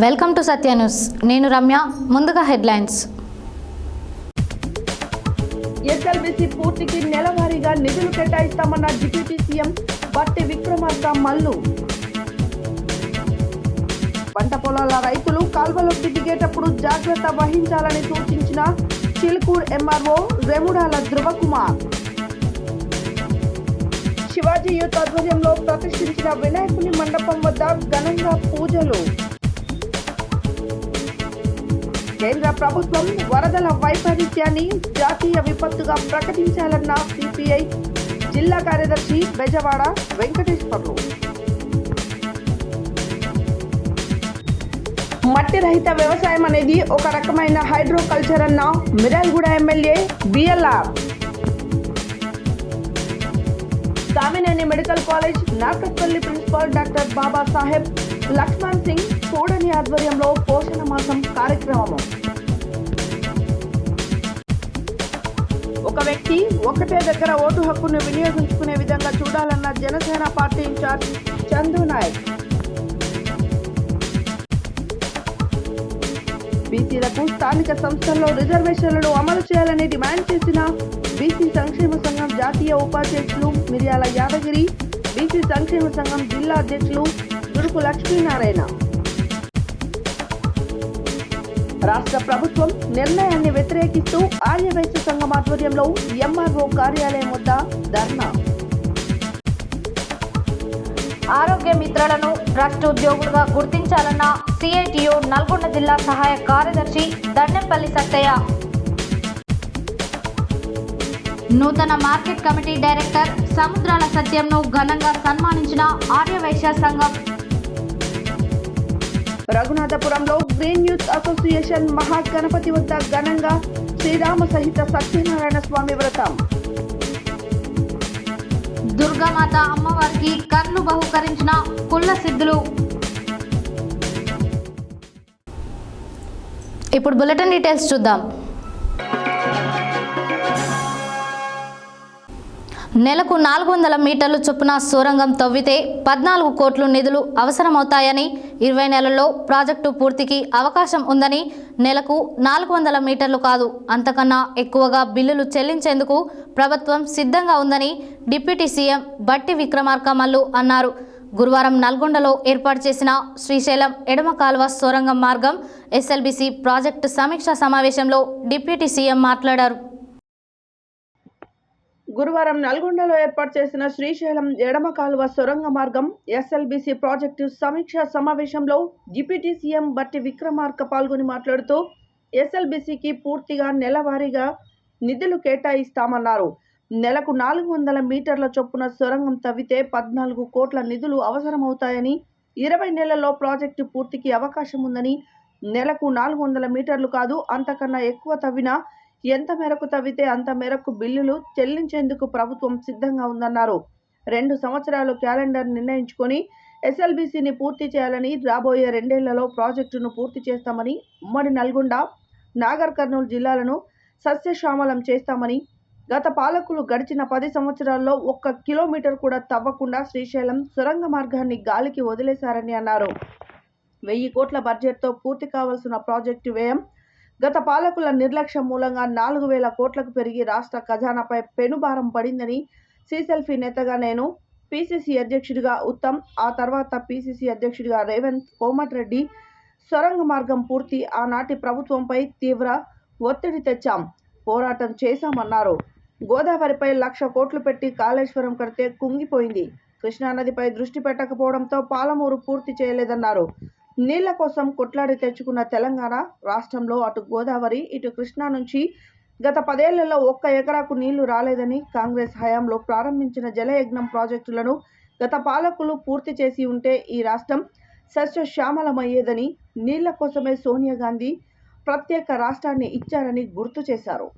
Welcome to Satya news. నేను రమ్య. ముందుగా headlines. SLBC పూర్తికి నెలవారీగా నిధులు కేటాయిస్తామన్న డిప్యూటీ సీఎం బట్టి విక్రమార్క మల్లు. పంట పొలాల రైతులు కాల్వలోకి దిగేటప్పుడు జాగ్రత్త వహించాలని సూచించిన చిలుకూరు ఎంఆర్ఓ రెముడాల ధృవకుమార్. శివాజీ యూత్ ఆధ్వర్యంలో ప్రతిష్ఠించిన వినాయకుని మండపం వద్ద ఘనంగా పూజలు. కేంద్ర ప్రభుత్వం వరదల వైపరీత్యాన్ని జాతీయ విపత్తుగా ప్రకటించాలన్న సిపిఐ జిల్లా కార్యదర్శి బెజవాడ వెంకటేశ్వర్లు. మట్టి రహిత వ్యవసాయం అనేది ఒక రకమైన హైడ్రోకల్చర్ అన్న Miryalaguda MLA BLR. Kamineni medical college Narketpally principal doctor Babasaheb Laxman Singh Sodani ఆధ్వర్యంలో పోషణ మాసం కార్యక్రమం. ఒక వ్యక్తి ఒకటే దగ్గర ఓటు హక్కును వినియోగించుకునే విధంగా చూడాలన్న జనసేన పార్టీ ఇన్ఛార్జ్ చందు నాయక్. బీసీలకు స్థానిక సంస్థల్లో రిజర్వేషన్లను అమలు చేయాలని డిమాండ్ చేసిన బీసీ సంక్షేమ సంఘం జాతీయ ఉపాధ్యక్షులు మిర్యాల యాదగిరి, బీసీ సంక్షేమ సంఘం జిల్లా అధ్యక్షులు దురుకు లక్ష్మీనారాయణ. రాష్ట్ర ప్రభుత్వం నిర్ణయాన్ని వ్యతిరేకిస్తూ ఆర్యవైశ్య సంఘం ఆధ్వర్యంలో ఎంఆర్ఓ కార్యాలయం వద్ద ధర్నా. ఆరోగ్య మిత్రులను ట్రస్ట్ ఉద్యోగులుగా గుర్తించాలన్న సిఐటియు నల్గొండ జిల్లా సహాయ కార్యదర్శి దండెంపల్లి సత్తయ్య. నూతన మార్కెట్ కమిటీ డైరెక్టర్ సముద్రాల సత్యంను ఘనంగా సన్మానించిన ఆర్యవైశ్య సంఘం. రఘునాథపురంలో గ్రీన్ యూత్ అసోసియేషన్ మహాగణపతి వద్ద ఘనంగా శ్రీరామ సహిత సత్యనారాయణ స్వామి వ్రతం. దుర్గామాత అమ్మవారికి కర్లు బహుకరించిన కుళ్ళ సిద్ధులు. ఇప్పుడు బులెటిన్ డీటెయిల్స్ చూద్దాం. నెలకు 400 మీటర్లు చొప్పున సొరంగం తవ్వితే 14 కోట్లు నిధులు అవసరమవుతాయని, 20 నెలల్లో ప్రాజెక్టు పూర్తికి అవకాశం ఉందని, నెలకు 400 మీటర్లు కాదు అంతకన్నా ఎక్కువగా బిల్లులు చెల్లించేందుకు ప్రభుత్వం సిద్ధంగా ఉందని డిప్యూటీ సీఎం బట్టి విక్రమార్క మల్లు అన్నారు. గురువారం నల్గొండలో ఏర్పాటు చేసిన శ్రీశైలం ఎడమ కాలువ సొరంగం మార్గం ఎస్ఎల్బీసీ ప్రాజెక్టు సమీక్షా సమావేశంలో డిప్యూటీ సీఎం మాట్లాడారు. గురువారం నల్గొండలో ఏర్పాటు చేసిన శ్రీశైలం ఎడమ కాలువ సొరంగ మార్గం ఎస్ఎల్బీసీ ప్రాజెక్టు సమీక్షా సమావేశంలో డిప్యూటీ సీఎం బట్టి విక్రమార్క పాల్గొని మాట్లాడుతూ ఎస్ఎల్బీసీకి పూర్తిగా నెలవారీగా నిధులు కేటాయిస్తామన్నారు. నెలకు 400 మీటర్ల చొప్పున సొరంగం తవ్వితే 14 కోట్ల నిధులు అవసరమవుతాయని, 20 నెలల్లో ప్రాజెక్టు పూర్తికి అవకాశం ఉందని, నెలకు 400 మీటర్లు కాదు అంతకన్నా ఎక్కువ తవ్వినా ఎంత మేరకు తవ్వితే అంత మేరకు బిల్లులు చెల్లించేందుకు ప్రభుత్వం సిద్ధంగా ఉందన్నారు. 2 సంవత్సరాలు క్యాలెండర్ నిర్ణయించుకొని ఎస్ఎల్బీసీని పూర్తి చేయాలని, రాబోయే 2 ఏళ్లలో ప్రాజెక్టును పూర్తి చేస్తామని, ఉమ్మడి నల్గొండ, నాగర్ కర్నూలు జిల్లాలను సస్యశ్యామలం చేస్తామని, గత పాలకులు గడిచిన 10 సంవత్సరాల్లో 1 కిలోమీటర్ కూడా తవ్వకుండా శ్రీశైలం సొరంగ మార్గాన్ని గాలికి వదిలేశారని అన్నారు. 1000 కోట్ల బడ్జెట్తో పూర్తి కావాల్సిన ప్రాజెక్టు వ్యయం గత పాలకుల నిర్లక్ష్యం మూలంగా 4000 కోట్లకు పెరిగి రాష్ట్ర ఖజానాపై పెనుభారం పడిందని, సీసెల్ఫీ నేతగా నేను, పీసీసీ అధ్యక్షుడిగా ఉత్తమ్, ఆ తర్వాత పీసీసీ అధ్యక్షుడిగా రేవంత్, కోమటిరెడ్డి సొరంగ మార్గం పూర్తి ఆనాటి ప్రభుత్వంపై తీవ్ర ఒత్తిడి తెచ్చాం, పోరాటం చేశామన్నారు. గోదావరిపై 1,00,000 కోట్లు పెట్టి కాళేశ్వరం కడితే కుంగిపోయింది. కృష్ణానదిపై దృష్టి పెట్టకపోవడంతో పాలమూరు పూర్తి చేయలేదన్నారు. నీళ్ల కోసం కొట్లాడి తెచ్చుకున్న తెలంగాణ రాష్ట్రంలో అటు గోదావరి, ఇటు కృష్ణా నుంచి గత 10 ఏళ్లలో 1 ఎకరాకు నీళ్లు రాలేదని, కాంగ్రెస్ హయాంలో ప్రారంభించిన జలయజ్ఞం ప్రాజెక్టులను గత పాలకులు పూర్తి చేసి ఉంటే ఈ రాష్ట్రం సస్యశ్యామలమయ్యేదని, నీళ్ల కోసమే సోనియా గాంధీ ప్రత్యేక రాష్ట్రాన్ని ఇచ్చారని గుర్తు చేశారు.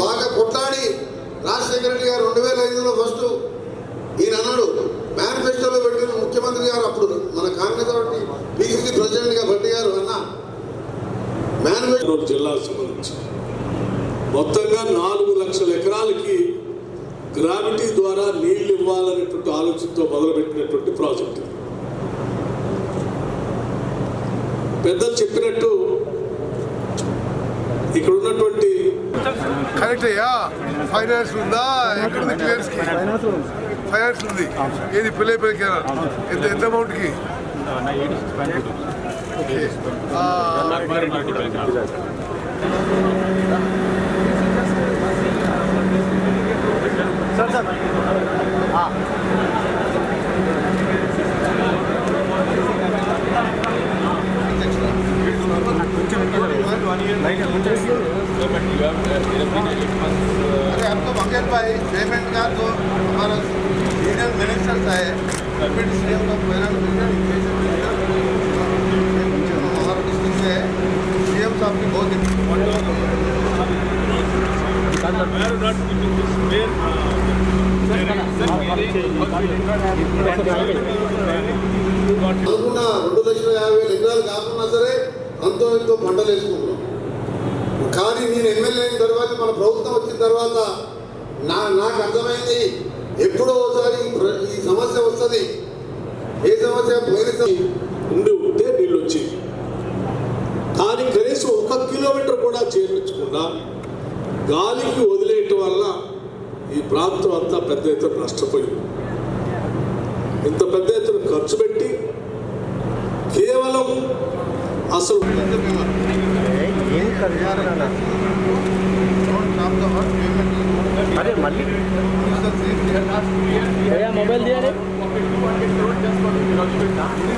బాగా కొట్లాడి రాజశేఖర రెడ్డి గారు 2005లో ఫస్ట్ ఈయన అన్నాడు అనేటువంటి ఆలోచనతో మొదలుపెట్టినటువంటి ప్రాజెక్ట్. పెద్దలు చెప్పినట్టు ఇక్కడ ఉన్నటువంటి కరెక్ట్ అయ్యా. ఫైనాన్స్ ఉందా? ఎక్కడ ఉంది? క్లియర్స్ కి ఫైనాన్స్ ఉంది. ఏది పిల్లకి ఎంత అమౌంట్కి? अरे आपको मंगेश भाई पेमेंट का तो हमारा यूनियन मिनिस्टर्स आए डिप्टी सीएम का फाइनेंस मिनिस्टर हमारा डिस्ट्रिक्ट से सीएम साहब की बहुत అనుకున్న 2,50,000 ఎకరాలు కాకుండా సరే అంతో ఎంతో పంటలు వేసుకుంటున్నాం. కానీ నేను ఎమ్మెల్యే అయిన తర్వాత మన ప్రభుత్వం వచ్చిన తర్వాత నాకు అర్థమైంది, ఎప్పుడో ఒకసారి ఈ సమస్య వస్తుంది. ఏ సమస్య ఉండి ఉంటే నీళ్ళు వచ్చి, కానీ కనీసం 1 కిలోమీటర్ కూడా చేర్పించకుండా గాలికి వదిలేయటం వల్ల ఈ ప్రాంతం అంతా పెద్ద ఎత్తున నష్టపోయింది. ఇంత పెద్ద ఎత్తున ఖర్చు పెట్టి కేవలం అసలు अरे मल्ली मोबाइल दिया रे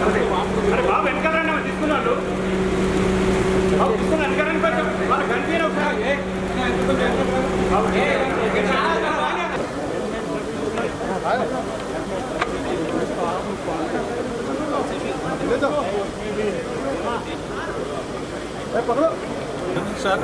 अरे बाबू వెనకరండి తీసుకున్నాడు బాబు తీసుకున్న వెనకరండి కొంచెం వాళ్ళ కన్ఫ్యూజ్ అవుతారు బాబు ఏ పకడో सर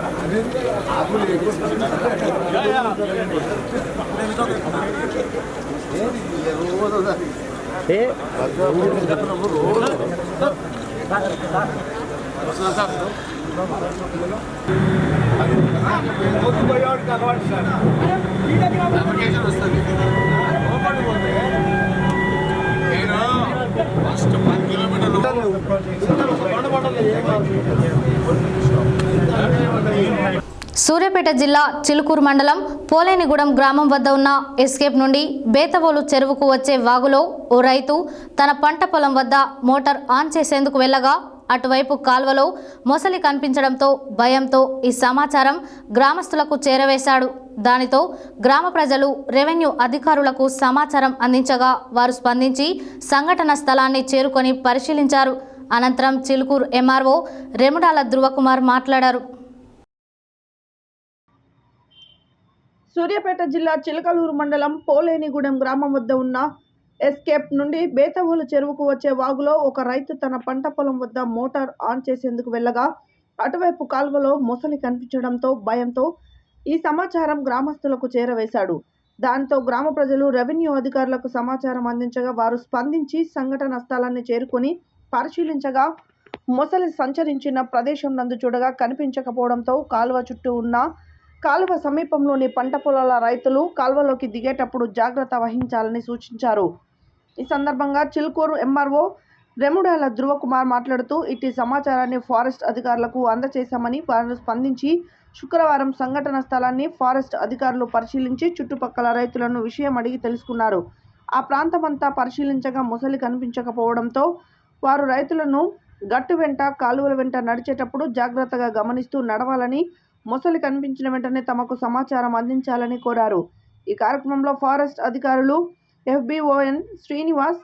సూర్యాపేట జిల్లా చిలుకూరు మండలం పోలేనిగూడెం గ్రామం వద్ద ఉన్న ఎస్కేప్ నుండి బేతవోలు చెరువుకు వచ్చే వాగులో ఓ రైతు తన పంట పొలం వద్ద మోటార్ ఆన్ చేసేందుకు వెళ్ళగా అటువైపు కాల్వలో మొసలి కనిపించడంతో భయంతో ఈ సమాచారం గ్రామస్తులకు చేరవేశాడు. దానితో గ్రామ ప్రజలు రెవెన్యూ అధికారులకు సమాచారం అందించగా వారు స్పందించి సంఘటన స్థలాన్ని చేరుకొని పరిశీలించారు. అనంతరం చిలుకూరు ఎంఆర్ఓ రెముడాల ధృవకుమార్ మాట్లాడారు. సూర్యాపేట జిల్లా చిలకలూరు మండలం పోలేనిగూడెం గ్రామం వద్ద ఉన్న ఎస్కేప్ నుండి బేతవోలు చెరువుకు వచ్చే వాగులో ఒక రైతు తన పంట పొలం వద్ద మోటార్ ఆన్ చేసేందుకు వెళ్ళగా అటువైపు కాల్వలో మొసలి కనిపించడంతో భయంతో ఈ సమాచారం గ్రామస్తులకు చేరవేశాడు. దాంతో గ్రామ ప్రజలు రెవెన్యూ అధికారులకు సమాచారం అందించగా వారు స్పందించి సంఘటన స్థలాన్ని చేరుకొని పరిశీలించగా మొసలి సంచరించిన ప్రదేశం నందు చూడగా కనిపించకపోవడంతో కాలువ చుట్టూ ఉన్న కాలువ సమీపంలోని పంట పొలాల రైతులు కాలువలోకి దిగేటప్పుడు జాగ్రత్త వహించాలని సూచించారు. ఈ సందర్భంగా చిలుకూరు ఎంఆర్ఓ రెముడాల ధృవకుమార్ మాట్లాడుతూ ఇట్టి సమాచారాన్ని ఫారెస్ట్ అధికారులకు అందజేశామని, వారు స్పందించి శుక్రవారం సంఘటన స్థలాన్ని ఫారెస్ట్ అధికారులు పరిశీలించి చుట్టుపక్కల రైతులను విషయం అడిగి తెలుసుకున్నారు. ఆ ప్రాంతమంతా పరిశీలించగా మొసలి కనిపించకపోవడంతో వారు రైతులను గట్టు వెంట కాలువల వెంట నడిచేటప్పుడు జాగ్రత్తగా గమనిస్తూ నడవాలని, మొసలి కనిపించిన వెంటనే తమకు సమాచారం అందించాలని కోరారు. ఈ కార్యక్రమంలో ఫారెస్ట్ అధికారులు FBON Srinivas,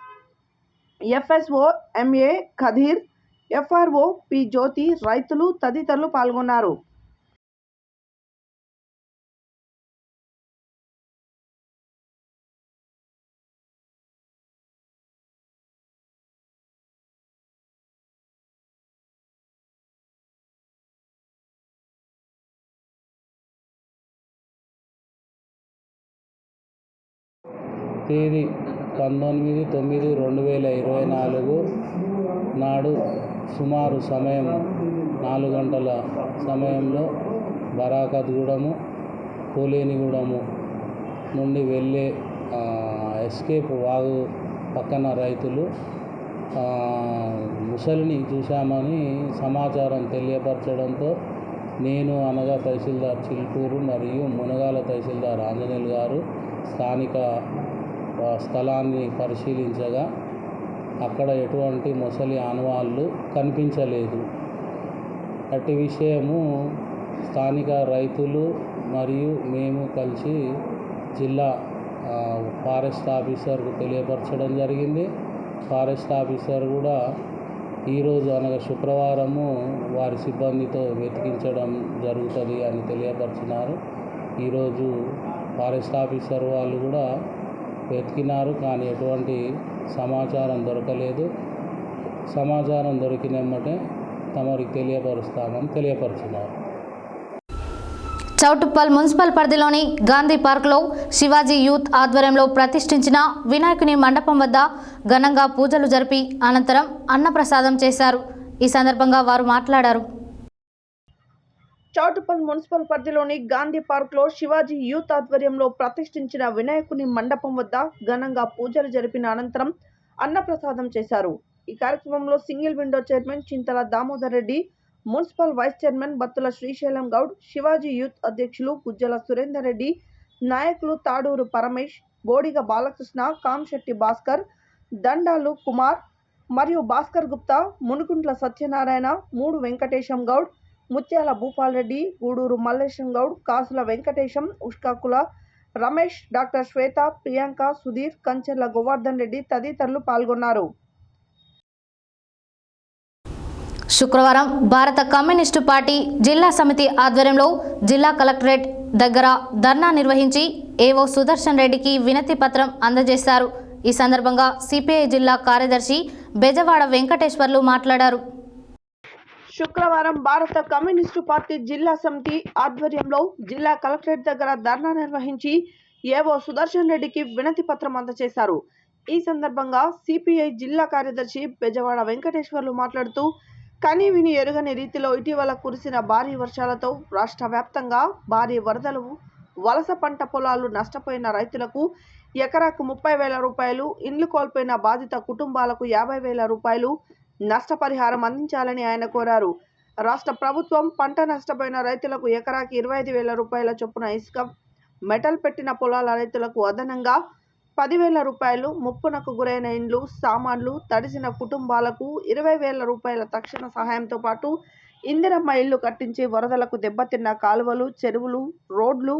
FSO MA Khadeer, FRO P Jyothi, రైతులు తదితరులు పాల్గొన్నారు. తేదీ 19/9/2024 నాడు సుమారు సమయం 4 గంటల సమయంలో బరాకత్గూడెము పోలేనిగూడెము నుండి వెళ్ళే ఎస్కేప్ వాగు పక్కన రైతులు ముసలిని చూశామని సమాచారం తెలియపరచడంతో నేను అనగా తహసీల్దార్ చిల్కూరు మరియు మునగాల తహసీల్దార్ ఆంజనేయులు గారు స్థానిక స్థలాన్ని పరిశీలించగా అక్కడ ఎటువంటి ముసలి ఆనవాళ్ళు కనిపించలేదు. అట్టి విషయము స్థానిక రైతులు మరియు మేము కలిసి జిల్లా ఫారెస్ట్ ఆఫీసర్కు తెలియపరచడం జరిగింది. ఫారెస్ట్ ఆఫీసర్ కూడా ఈరోజు అనగా శుక్రవారము వారి సిబ్బందితో వెతికించడం జరుగుతుంది అని తెలియపరిచినారు. ఈరోజు ఫారెస్ట్ ఆఫీసర్ వాళ్ళు కూడా వెతికినారు, కానీ ఎటువంటి సమాచారం దొరకలేదు. సమాచారం దొరికినమ్మటే తమరికి తెలియపరుస్తామని తెలియపరిచినారు. చౌటుప్పల్ మున్సిపల్ పరిధిలోని గాంధీ పార్క్లో శివాజీ యూత్ ఆధ్వర్యంలో ప్రతిష్ఠించిన వినాయకుని మండపం వద్ద ఘనంగా పూజలు జరిపి అనంతరం అన్నప్రసాదం చేశారు. ఈ సందర్భంగా వారు మాట్లాడారు. చౌటుప్పల్ మున్సిపల్ పరిధిలోని గాంధీ పార్క్లో శివాజీ యూత్ ఆధ్వర్యంలో ప్రతిష్ఠించిన వినాయకుని మండపం వద్ద ఘనంగా పూజలు జరిపిన అనంతరం అన్నప్రసాదం చేశారు. ఈ కార్యక్రమంలో single window chairman Chintala Damodar Reddy, municipal vice chairman Battula Srisailam Goud, Shivaji youth అధ్యక్షులు గుజ్జల సురేందర్ రెడ్డి, నాయకులు తాడూరు పరమేష్, బోడిగ బాలకృష్ణ, కాంశెట్టి భాస్కర్, దండాలు కుమార్ మరియు భాస్కర్ గుప్తా, మునుగుంట్ల సత్యనారాయణ, మూడు వెంకటేశం గౌడ్, ముత్యాల భూపాల్ రెడ్డి, గూడూరు మల్లేశం గౌడ్, కాసుల వెంకటేశం, ఉష్కాకుల రమేష్, డాక్టర్ శ్వేత, ప్రియాంక, సుధీర్, కంచెర్ల గోవర్ధన్ రెడ్డి తదితరులు పాల్గొన్నారు. శుక్రవారం భారత కమ్యూనిస్టు పార్టీ జిల్లా సమితి ఆధ్వర్యంలో జిల్లా కలెక్టరేట్ దగ్గర ధర్నా నిర్వహించి ఏవో సుదర్శన్ రెడ్డికి వినతి పత్రం అందజేశారు. ఈ సందర్భంగా సిపిఐ జిల్లా కార్యదర్శి బెజవాడ వెంకటేశ్వర్లు మాట్లాడారు. శుక్రవారం భారత కమ్యూనిస్టు పార్టీ జిల్లా సమితి ఆధ్వర్యంలో జిల్లా కలెక్టరేట్ దగ్గర ధర్నా నిర్వహించి ఏవో సుదర్శన్ రెడ్డికి వినతి పత్రం అందజేశారు. ఈ సందర్భంగా సిపిఐ జిల్లా కార్యదర్శి బెజవాడ వెంకటేశ్వర్లు మాట్లాడుతూ కని విని ఎరుగని రీతిలో ఇటీవల కురిసిన భారీ వర్షాలతో రాష్ట్ర వ్యాప్తంగా భారీ వరదలు, వలస పంట పొలాలు నష్టపోయిన రైతులకు ఎకరాకు 30,000 రూపాయలు, ఇండ్లు కోల్పోయిన బాధిత కుటుంబాలకు 50,000 రూపాయలు నష్టపరిహారం అందించాలని ఆయన కోరారు. రాష్ట్ర ప్రభుత్వం పంట నష్టపోయిన రైతులకు ఎకరాకి 25,000 రూపాయల చొప్పున ఇసుక, మెటల్ పెట్టిన పొలాల రైతులకు అదనంగా 10,000 రూపాయలు, ముప్పునకు గురైన ఇండ్లు, సామాన్లు, తడిసిన కుటుంబాలకు 20,000 రూపాయల తక్షణ సహాయంతో పాటు ఇందిరమ్మ ఇళ్లు కట్టించి వరదలకు దెబ్బతిన్న కాలువలు, చెరువులు, రోడ్లు,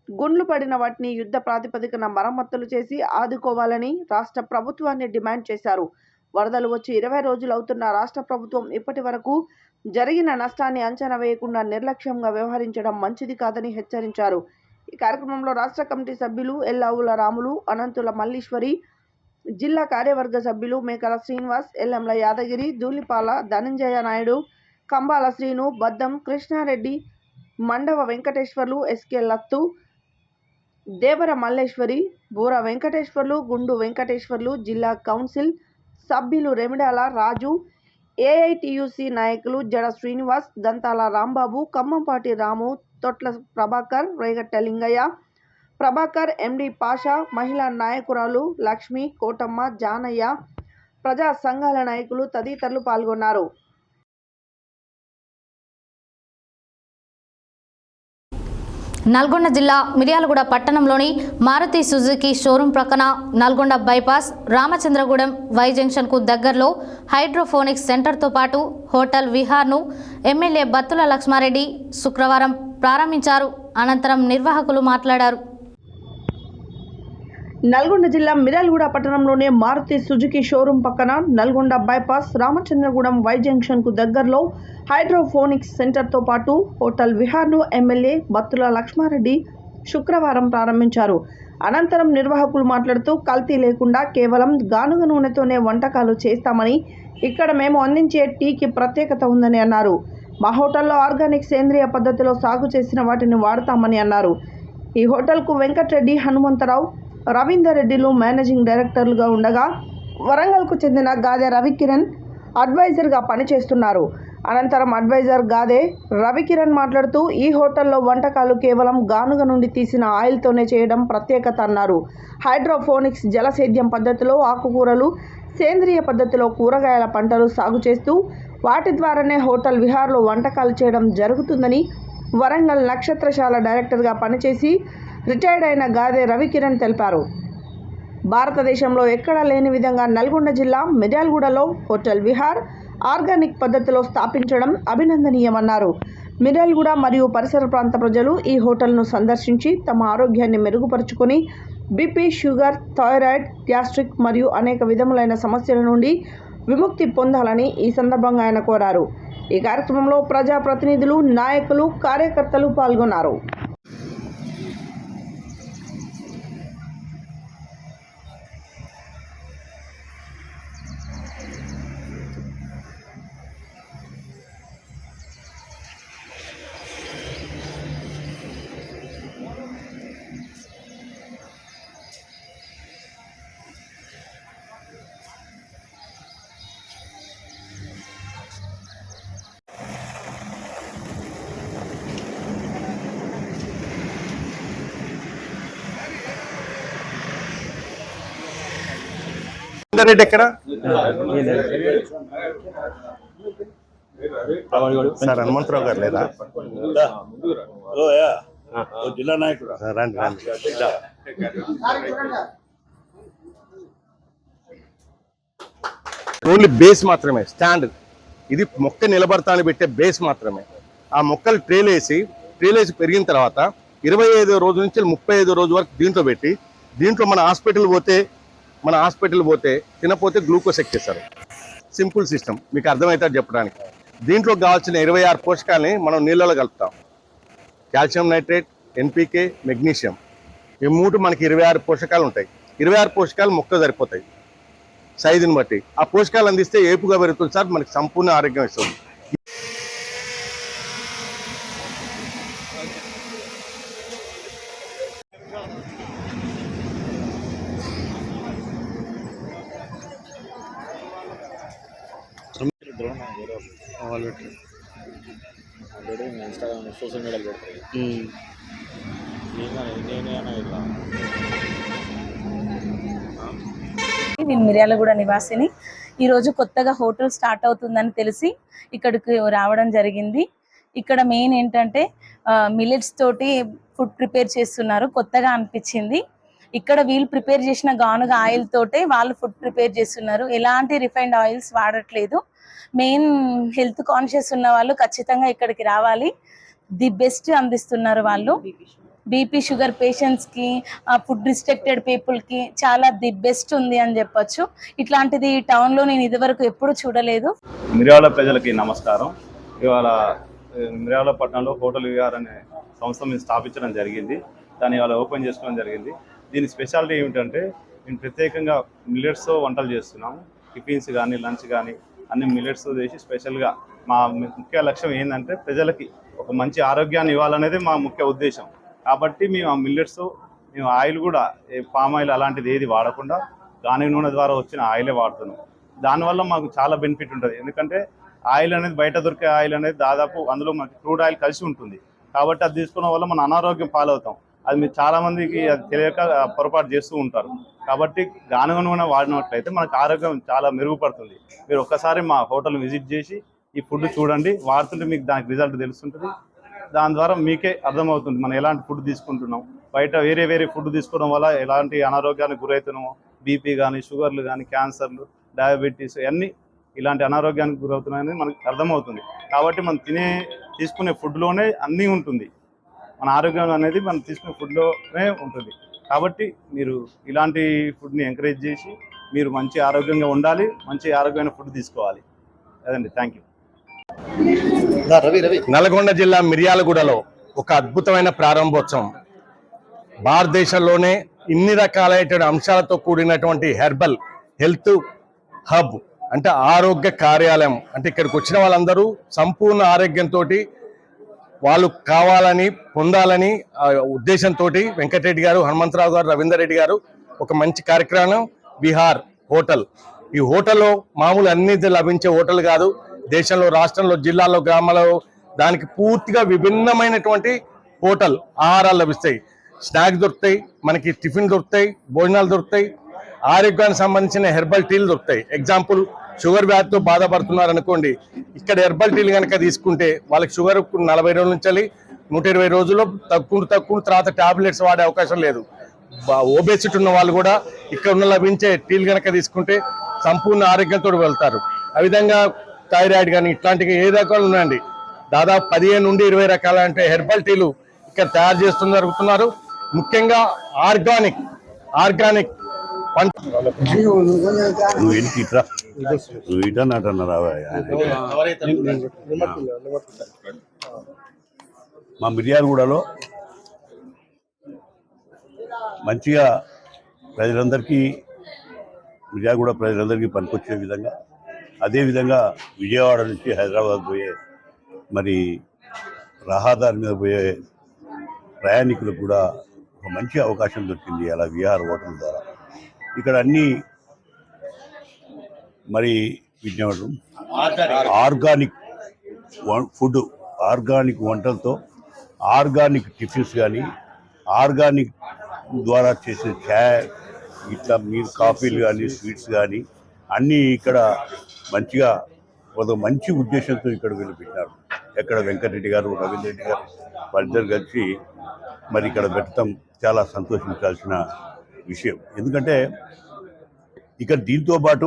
గుండ్లు పడిన వాటిని యుద్ధ ప్రాతిపదికన మరమ్మతులు చేసి ఆదుకోవాలని రాష్ట్ర ప్రభుత్వాన్ని డిమాండ్ చేశారు. వరదలు వచ్చి 20 రోజులు అవుతున్న రాష్ట్ర ప్రభుత్వం ఇప్పటి వరకు జరిగిన నష్టాన్ని అంచనా వేయకుండా నిర్లక్ష్యంగా వ్యవహరించడం మంచిది కాదని హెచ్చరించారు. ఈ కార్యక్రమంలో రాష్ట్ర కమిటీ సభ్యులు ఎల్లావుల రాములు, అనంతుల మల్లీశ్వరి, జిల్లా కార్యవర్గ సభ్యులు మేకల శ్రీనివాస్, ఎల్లంల యాదగిరి, ధూళిపాల ధనంజయ నాయుడు, కంబాల శ్రీను, బద్దం కృష్ణారెడ్డి, మండవ వెంకటేశ్వర్లు, ఎస్కే లత్తు, దేవర మల్లేశ్వరి, బూర వెంకటేశ్వర్లు, గుండు వెంకటేశ్వర్లు, జిల్లా కౌన్సిల్ సభ్యులు రెమిడాల రాజు, ఏఐటియుసి నాయకులు జడ శ్రీనివాస్, దంతాల రాంబాబు, ఖమ్మంపాటి రాము, తొట్ల ప్రభాకర్, రేగట్ట లింగయ్య, ప్రభాకర్, ఎండి పాషా, మహిళా నాయకురాలు లక్ష్మి, కోటమ్మ, జానయ్య, ప్రజా సంఘాల నాయకులు తదితరులు పాల్గొన్నారు. నల్గొండ జిల్లా మిర్యాలగూడ పట్టణంలోని మారుతి సుజుకి షోరూం ప్రక్కన నల్గొండ బైపాస్ రామచంద్రగూడెం వై జంక్షన్కు దగ్గరలో హైడ్రోఫోనిక్స్ సెంటర్తో పాటు హోటల్ విహార్ను ఎమ్మెల్యే బత్తుల లక్ష్మారెడ్డి శుక్రవారం ప్రారంభించారు. అనంతరం నిర్వాహకులు మాట్లాడారు. నల్గొండ జిల్లా మిర్యాలగూడ పట్టణంలోని మారుతి సుజుకి షోరూం పక్కన నల్గొండ బైపాస్ రామచంద్రగూడెం వై జంక్షన్కు దగ్గరలో హైడ్రోఫోనిక్స్ సెంటర్తో పాటు హోటల్ విహార్ను ఎమ్మెల్యే బత్తుల లక్ష్మారెడ్డి శుక్రవారం ప్రారంభించారు. అనంతరం నిర్వాహకులు మాట్లాడుతూ కల్తీ లేకుండా కేవలం గానుగ నూనెతోనే వంటకాలు చేస్తామని, ఇక్కడ మేము అందించే టీకి ప్రత్యేకత ఉందని అన్నారు. మా హోటల్లో ఆర్గానిక్ సేంద్రియ పద్ధతిలో సాగు చేసిన వాటిని వాడతామని అన్నారు. ఈ హోటల్కు వెంకటరెడ్డి, హనుమంతరావు, రవీందర్ రెడ్డిలు మేనేజింగ్ డైరెక్టర్లుగా ఉండగా వరంగల్కు చెందిన గాదె రవికిరణ్ అడ్వైజర్గా పనిచేస్తున్నారు. అనంతరం అడ్వైజర్ గాదే రవికిరణ్ మాట్లాడుతూ ఈ హోటల్లో వంటకాలు కేవలం గానుగ నుండి తీసిన ఆయిల్తోనే చేయడం ప్రత్యేకత అన్నారు. హైడ్రోఫోనిక్స్ జలసేద్యం పద్ధతిలో ఆకుకూరలు, సేంద్రియ పద్ధతిలో కూరగాయల పంటలు సాగు చేస్తూ వాటి ద్వారానే హోటల్ విహార్లో వంటకాలు చేయడం జరుగుతుందని వరంగల్ నక్షత్రశాల డైరెక్టర్గా పనిచేసి రిటైర్డ్ అయిన గాదే రవికిరణ్ తెలిపారు. భారతదేశంలో ఎక్కడా లేని విధంగా నల్గొండ జిల్లా మిర్యాలగూడలో హోటల్ విహార్ ఆర్గానిక్ పద్ధతిలో స్థాపించడం అభినందనీయమన్నారు. మిర్యాలగూడ మరియు పరిసర ప్రాంత ప్రజలు ఈ హోటల్ను సందర్శించి తమ ఆరోగ్యాన్ని మెరుగుపరుచుకొని బీపీ, షుగర్, థైరాయిడ్, గ్యాస్ట్రిక్ మరియు అనేక విధములైన సమస్యల నుండి విముక్తి పొందాలని ఈ సందర్భంగా ఆయన కోరారు. ఈ కార్యక్రమంలో ప్రజాప్రతినిధులు, నాయకులు, కార్యకర్తలు పాల్గొన్నారు. ఇంటర్నెట్ ఎక్కడ సార్? హనుమంతరావు గారు లేదా? జిల్లా నాయకుడు రండి రండి. ఓన్లీ బేస్ మాత్రమే, స్టాండ్. ఇది మొక్క నిలబడతాను పెట్టే బేస్ మాత్రమే. ఆ మొక్కలు ట్రేలేసి పెరిగిన తర్వాత 25వ రోజు నుంచి 35వ రోజు వరకు దీంట్లో పెట్టి, దీంట్లో మన హాస్పిటల్ పోతే తినపోతే గ్లూకోజ్ ఎక్కిస్తారు. సింపుల్ సిస్టమ్, మీకు అర్థమవుతుంది చెప్పడానికి. దీంట్లో కావాల్సిన 26 పోషకాలని మనం నీళ్ళలో కలుపుతాం. కాల్షియం నైట్రేట్, ఎన్పీకే, మెగ్నీషియం, ఈ 3 మనకి 26 పోషకాలు ఉంటాయి. 26 పోషకాలు మొక్క సరిపోతాయి సైజుని బట్టి. ఆ పోషకాలు అందిస్తే ఏపుగా పెరుగుతుంది సార్, మనకి సంపూర్ణ ఆరోగ్యం ఇస్తుంది. ఇన్స్టాగ్రామ్, సోషల్ మీడియాలో పెడతాయి. నేను మిర్యాలగూడ నివాసిని. ఈరోజు కొత్తగా హోటల్ స్టార్ట్ అవుతుందని తెలిసి ఇక్కడికి రావడం జరిగింది. ఇక్కడ మెయిన్ ఏంటంటే మిల్లెట్స్ తోటి ఫుడ్ ప్రిపేర్ చేస్తున్నారు, కొత్తగా అనిపించింది. ఇక్కడ వీళ్ళు ప్రిపేర్ చేసిన గానుగ ఆయిల్ తోటే వాళ్ళు ఫుడ్ ప్రిపేర్ చేస్తున్నారు. ఎలాంటి రిఫైన్డ్ ఆయిల్స్ వాడట్లేదు. మెయిన్ హెల్త్ కాన్షియస్ ఉన్న వాళ్ళు ఖచ్చితంగా ఇక్కడికి రావాలి. ది బెస్ట్ అందిస్తున్నారు వాళ్ళు. బీపీ, షుగర్ పేషెంట్స్కి, ఫుడ్ రిస్ట్రిక్టెడ్ పీపుల్కి చాలా ది బెస్ట్ ఉంది అని చెప్పొచ్చు. ఇట్లాంటిది టౌన్లో నేను ఇదివరకు ఎప్పుడు చూడలేదు. మిర్యాల ప్రజలకి నమస్కారం. ఇవాళ మిర్యాల పట్టణంలో హోటల్ విహార్ అనే సంస్థ మేము స్థాపించడం జరిగింది. దాన్ని ఇవాళ ఓపెన్ చేసుకోవడం జరిగింది. దీని స్పెషాలిటీ ఏమిటంటే మేము ప్రత్యేకంగా మిల్లెట్స్తో వంటలు చేస్తున్నాము. టిఫిన్స్ కానీ, లంచ్ కానీ అన్ని మిల్లెట్స్తో చేసి స్పెషల్గా మా ముఖ్య లక్ష్యం ఏంటంటే ప్రజలకి ఒక మంచి ఆరోగ్యాన్ని ఇవ్వాలనేది మా ముఖ్య ఉద్దేశం. కాబట్టి మేము ఆ మిల్లెట్స్తో మేము ఆయిల్ కూడా పామ్ ఆయిల్ అలాంటిది ఏది వాడకుండా గానుగ నూనె ద్వారా వచ్చిన ఆయిలే వాడుతున్నాం. దానివల్ల మాకు చాలా బెనిఫిట్ ఉంటుంది. ఎందుకంటే ఆయిల్ అనేది బయట దొరికే ఆయిల్ అనేది దాదాపు అందులో మనకి క్రూడ్ ఆయిల్ కలిసి ఉంటుంది. కాబట్టి అది తీసుకోవడం వల్ల మన అనారోగ్యం పాలవుతాం. అది మీరు చాలామందికి అది తెలియక పొరపాటు చేస్తూ ఉంటారు. కాబట్టి గానుగ నూనె వాడినట్లయితే మనకు ఆరోగ్యం చాలా మెరుగుపడుతుంది. మీరు ఒక్కసారి మా హోటల్ విజిట్ చేసి ఈ ఫుడ్ చూడండి, వాడుతుంటే మీకు దానికి రిజల్ట్ తెలుస్తుంటుంది. దాని ద్వారా మీకే అర్థమవుతుంది మనం ఎలాంటి ఫుడ్ తీసుకుంటున్నాం. బయట వేరే ఫుడ్ తీసుకోవడం వల్ల ఎలాంటి అనారోగ్యానికి గురవుతున్నామో, బీపీ కానీ, షుగర్లు కానీ, క్యాన్సర్లు, డయాబెటీస్ అన్నీ ఇలాంటి అనారోగ్యానికి గురవుతున్నాయని మనకు అర్థమవుతుంది. కాబట్టి మనం తీసుకునే ఫుడ్లోనే అన్నీ ఉంటుంది. మన ఆరోగ్యం అనేది మనం తీసుకునే ఫుడ్లోనే ఉంటుంది. కాబట్టి మీరు ఇలాంటి ఫుడ్ని ఎంకరేజ్ చేసి మీరు మంచి ఆరోగ్యంగా ఉండాలి, మంచి ఆరోగ్యమైన ఫుడ్ తీసుకోవాలి. అదండి. Thank you. నల్గొండ జిల్లా మిర్యాలగూడలో ఒక అద్భుతమైన ప్రారంభోత్సవం. భారతదేశంలోనే ఇన్ని రకాలైన అంశాలతో కూడినటువంటి హెర్బల్ హెల్త్ హబ్ అంటే ఆరోగ్య కార్యాలయం. అంటే ఇక్కడికి వచ్చిన వాళ్ళందరూ సంపూర్ణ ఆరోగ్యంతో వాళ్ళు కావాలని పొందాలని ఉద్దేశంతో వెంకటరెడ్డి గారు, హనుమంతరావు గారు, రవీందర్ రెడ్డి గారు ఒక మంచి కార్యక్రమం విహార్ హోటల్. ఈ హోటల్లో మామూలు అన్ని లభించే హోటల్ కాదు, దేశంలో, రాష్ట్రంలో, జిల్లాల్లో, గ్రామాల్లో దానికి పూర్తిగా విభిన్నమైనటువంటి హోటల్ ఆహారాలు లభిస్తాయి. స్నాక్స్ దొరుకుతాయి, మనకి టిఫిన్ దొరుకుతాయి, భోజనాలు దొరుకుతాయి, ఆరోగ్యానికి సంబంధించిన హెర్బల్ టీలు దొరుకుతాయి. ఎగ్జాంపుల్, షుగర్ వ్యాధితో బాధపడుతున్నారు అనుకోండి, ఇక్కడ హెర్బల్ టీలు కనుక తీసుకుంటే వాళ్ళకి షుగర్ 40 రోజుల నుంచి 120 రోజుల్లో తక్కువ తర్వాత టాబ్లెట్స్ వాడే అవకాశం లేదు. ఓబేసిటీ ఉన్న వాళ్ళు కూడా ఇక్కడ ఉన్న లభించే టీలు కనుక తీసుకుంటే సంపూర్ణ ఆరోగ్యంతో వెళ్తారు. ఆ విధంగా థైరాయిడ్ కానీ ఇట్లాంటివి ఏ రకాలు ఉన్నాయండి, దాదాపు 15 నుండి 20 రకాల అంటే హెర్బల్ టీలు ఇక్కడ తయారు జరుగుతున్నారు. ముఖ్యంగా ఆర్గానిక్ పంట. నువ్వు ఇటన్నట్టున్నారా? మా మిర్యాలగూడలో మంచిగా మిర్యాలగూడ ప్రజలందరికీ పనికొచ్చే విధంగా, అదేవిధంగా విజయవాడ నుంచి హైదరాబాద్ పోయే మరి రహదారి మీద పోయే ప్రయాణికులకు కూడా ఒక మంచి అవకాశం దొరికింది అలా విహార్ హోటల్ ద్వారా. ఇక్కడ అన్నీ మరి ఆర్గానిక్ ఫుడ్, ఆర్గానిక్ వంటలతో ఆర్గానిక్ టిఫిన్స్ కానీ, ఆర్గానిక్ ద్వారా చేసే చాయ్, ఇట్లా మీరు కాఫీలు కానీ, స్వీట్స్ కానీ అన్నీ ఇక్కడ మంచిగా ఒక మంచి ఉద్దేశంతో ఇక్కడ వీళ్ళు పెట్టినారు. ఎక్కడ వెంకటరెడ్డి గారు, రవీంద్ర రెడ్డి గారు వాళ్ళిద్దరు కలిసి మరి ఇక్కడ పెట్టడం చాలా సంతోషించాల్సిన విషయం. ఎందుకంటే ఇక్కడ దీంతో పాటు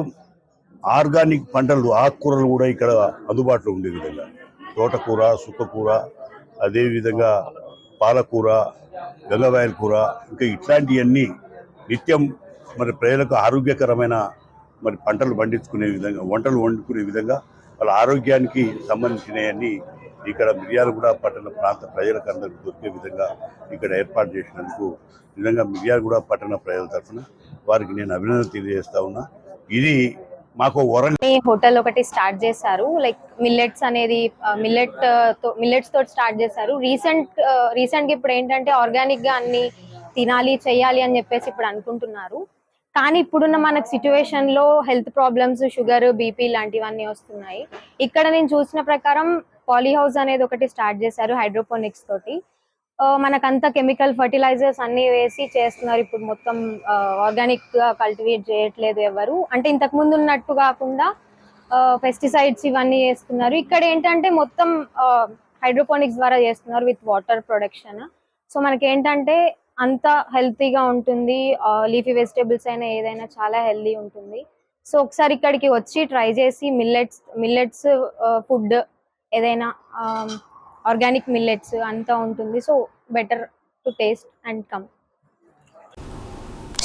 ఆర్గానిక్ పంటలు, ఆకుకూరలు కూడా ఇక్కడ అందుబాటులో ఉండే విధంగా తోటకూర, సుక్కకూర, అదేవిధంగా పాలకూర, గంగవాయల కూర, ఇంకా ఇట్లాంటివన్నీ నిత్యం మరి ప్రజలకు ఆరోగ్యకరమైన మరి పంటలు పండించుకునే విధంగా, వంటలు వండుకునే విధంగా వాళ్ళ ఆరోగ్యానికి సంబంధించినవన్నీ ఇక్కడ మిర్యాలగూడ పట్టణ ప్రాంత ప్రజలకు అందరికీ దొరికే విధంగా ఇక్కడ ఏర్పాటు చేసినందుకు నిజంగా మిర్యాలగూడ పట్టణ ప్రజల తరఫున వారికి నేను అభినందన తెలియజేస్తా ఉన్నా. ఇది మాకు హోటల్ ఒకటి స్టార్ట్ చేశారు, లైక్ మిల్లెట్స్ అనేది మిల్లెట్స్ తోటి స్టార్ట్ చేశారు. రీసెంట్ గా ఇప్పుడు ఏంటంటే ఆర్గానిక్ గా అన్ని తినాలి, చెయ్యాలి అని చెప్పేసి ఇప్పుడు అనుకుంటున్నారు. కానీ ఇప్పుడున్న మనకు సిచ్యువేషన్ లో హెల్త్ ప్రాబ్లమ్స్, షుగర్, బీపీ లాంటివన్నీ వస్తున్నాయి. ఇక్కడ నేను చూసిన ప్రకారం పాలీహౌస్ అనేది ఒకటి స్టార్ట్ చేశారు హైడ్రోపోనిక్స్ తోటి. మనకంతా కెమికల్ ఫర్టిలైజర్స్ అన్ని వేసి చేస్తున్నారు. ఇప్పుడు మొత్తం ఆర్గానిక్ గా కల్టివేట్ చేయట్లేదు ఎవరు, అంటే ఇంతకు ముందు ఉన్నట్టు కాకుండా పెస్టిసైడ్స్ ఇవన్నీ చేస్తున్నారు. ఇక్కడ ఏంటంటే మొత్తం హైడ్రోపోనిక్స్ ద్వారా చేస్తున్నారు విత్ వాటర్ ప్రొడక్షన్. సో మనకి ఏంటంటే అంత హెల్తీగా ఉంటుంది, లీఫీ వెజిటేబుల్స్ అయినా ఏదైనా చాలా హెల్తీ ఉంటుంది. సో ఒకసారి ఇక్కడికి వచ్చి ట్రై చేసి మిల్లెట్స్ ఫుడ్ ఏదైనా ఆర్గానిక్ మిల్లెట్స్ అంతా ఉంటుంది. So better to taste and come.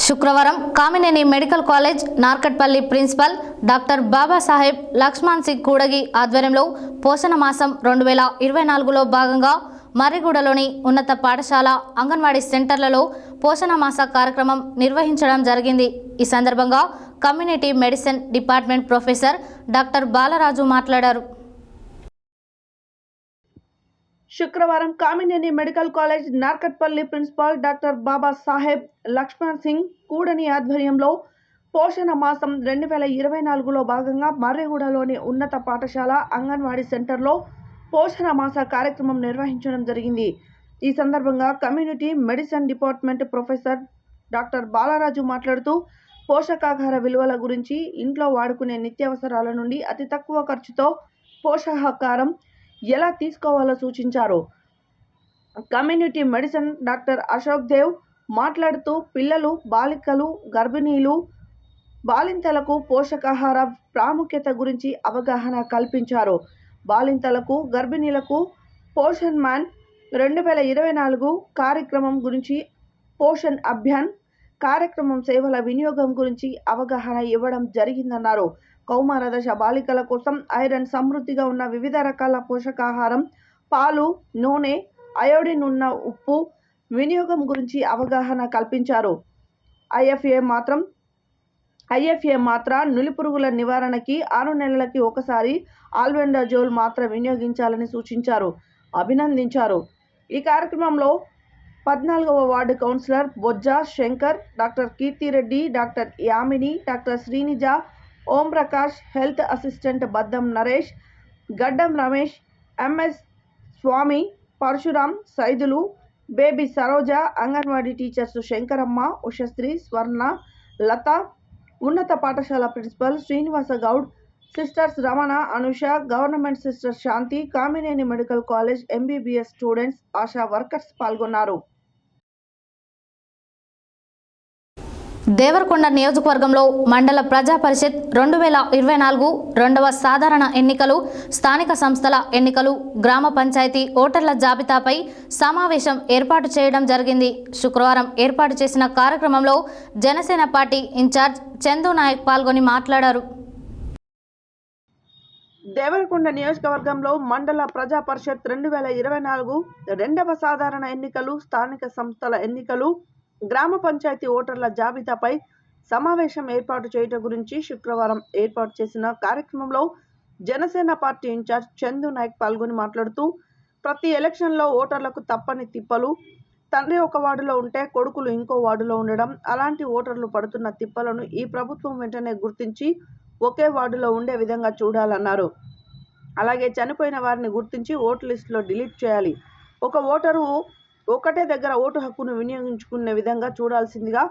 శుక్రవారం Kamineni medical college Narketpally principal doctor Babasaheb Laxman Singh Kudagi ఆధ్వర్యంలో పోషణ మాసం 2024లో భాగంగా మర్రిగూడలోని ఉన్నత పాఠశాల, అంగన్వాడీ సెంటర్లలో పోషణ మాస కార్యక్రమం నిర్వహించడం జరిగింది. ఈ సందర్భంగా community medicine department professor doctor Balaraju మాట్లాడారు. శుక్రవారం Kamineni medical college Narketpally principal doctor Baba Saheb Laxman Singh Kudani ఆధ్వర్యంలో పోషణ మాసం 2024లో భాగంగా మర్రిగూడలోని ఉన్నత పాఠశాల, అంగన్వాడీ సెంటర్లో పోషణ మాస కార్యక్రమం నిర్వహించడం జరిగింది. ఈ సందర్భంగా community medicine department professor doctor Balaraju మాట్లాడుతూ పోషకాహార విలువల గురించి, ఇంట్లో వాడుకునే నిత్యావసరాల నుండి అతి తక్కువ ఖర్చుతో పోషకాహారం ఎలా తీసుకోవాలో సూచించారు. Community medicine doctor Ashok Dev మాట్లాడుతూ పిల్లలు, బాలికలు, గర్భిణీలు, బాలింతలకు పోషకాహార ప్రాముఖ్యత గురించి అవగాహన కల్పించారు. బాలింతలకు, గర్భిణీలకు పోషణ్ మాన్ 2024 కార్యక్రమం గురించి, పోషణ్ అభియాన్ కార్యక్రమం సేవల వినియోగం గురించి అవగాహన ఇవ్వడం జరిగిందన్నారు. కౌమార దశ బాలికల కోసం ఐరన్ సమృద్ధిగా ఉన్న వివిధ రకాల పోషకాహారం, పాలు, నూనె, అయోడిన్ ఉన్న ఉప్పు వినియోగం గురించి అవగాహన కల్పించారు. ఐఎఫ్ఏ మాత్ర నులిపురుగుల నివారణకి 6 నెలలకి ఒకసారి ఆల్బెండజోల్ మాత్ర వినియోగించాలని సూచించారు, అభినందించారు. ఈ కార్యక్రమంలో 14వ ward councillor Bojja Shankar, doctor Keerthi Reddy, doctor Yamini, doctor Srinija, Om Prakash, health assistant Baddam Naresh, Gaddam Ramesh, MS Swamy, Parasuram, Saidulu, Baby Saroja, anganwadi teachers Shankaramma, Ushasri, Swarna, Latha, ఉన్నత పాఠశాల principal Srinivasa Goud, sisters Ramana, Anusha, government sister Shanti, Kamineni medical college MBBS students, Asha workers పాల్గొన్నారు. దేవరకొండ నియోజకవర్గంలో మండల ప్రజా పరిషత్ 2024 రెండవ సాధారణ ఎన్నికలు, స్థానిక సంస్థల ఎన్నికలు, గ్రామ పంచాయతీ ఓటర్ల జాబితాపై సమావేశం ఏర్పాటు చేయడం జరిగింది. శుక్రవారం ఏర్పాటు చేసిన కార్యక్రమంలో జనసేన పార్టీ ఇన్ఛార్జ్ చందు నాయక్ పాల్గొని మాట్లాడారు. దేవరకొండ నియోజకవర్గంలో మండల ప్రజా పరిషత్ 2024 రెండవ సాధారణ ఎన్నికలు, స్థానిక సంస్థల ఎన్నికలు, గ్రామ పంచాయతీ ఓటర్ల జాబితాపై సమావేశం ఏర్పాటు చేయడం గురించి శుక్రవారం ఏర్పాటు చేసిన కార్యక్రమంలో జనసేన పార్టీ ఇన్ఛార్జ్ చందు నాయక్ పాల్గొని మాట్లాడుతూ, ప్రతి ఎలక్షన్లో ఓటర్లకు తప్పని తిప్పలు, తండ్రి ఒక వార్డులో ఉంటే కొడుకులు ఇంకో వార్డులో ఉండడం, అలాంటి ఓటర్లు పడుతున్న తిప్పలను ఈ ప్రభుత్వం వెంటనే గుర్తించి ఒకే వార్డులో ఉండే విధంగా చూడాలన్నారు. అలాగే చనిపోయిన వారిని గుర్తించి ఓటు లిస్టులో డిలీట్ చేయాలి. ఒక ఓటరు ఒకటే దగ్గర ఓటు హక్కును వినియోగించుకునే విధంగా చూడాల్సిందిగా,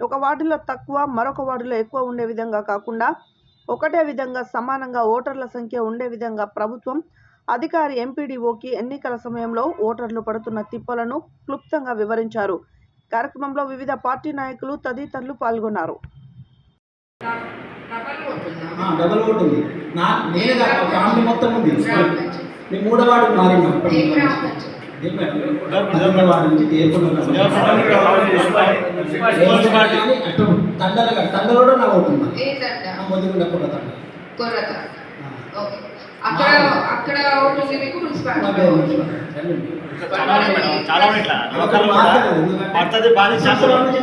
ఒక వార్డులో తక్కువ మరొక వార్డులో ఎక్కువ ఉండే విధంగా కాకుండా ఒకటే విధంగా సమానంగా ఓటర్ల సంఖ్య ఉండే విధంగా ప్రభుత్వం అధికారి ఎంపీడీఓకి ఎన్నికల సమయంలో ఓటర్లు పడుతున్న తిప్పలను క్లుప్తంగా వివరించారు. కార్యక్రమంలో వివిధ పార్టీ నాయకులు తదితరులు పాల్గొన్నారు. డబల్ ఓట్ ఉంది. నేనే కాదు, ఫ్యామిలీ మొత్తం ఉంది. నేను 3వ వార్డు మారినా తండలో నా ఓటు ఉంది. మొదలుగుండ కొరత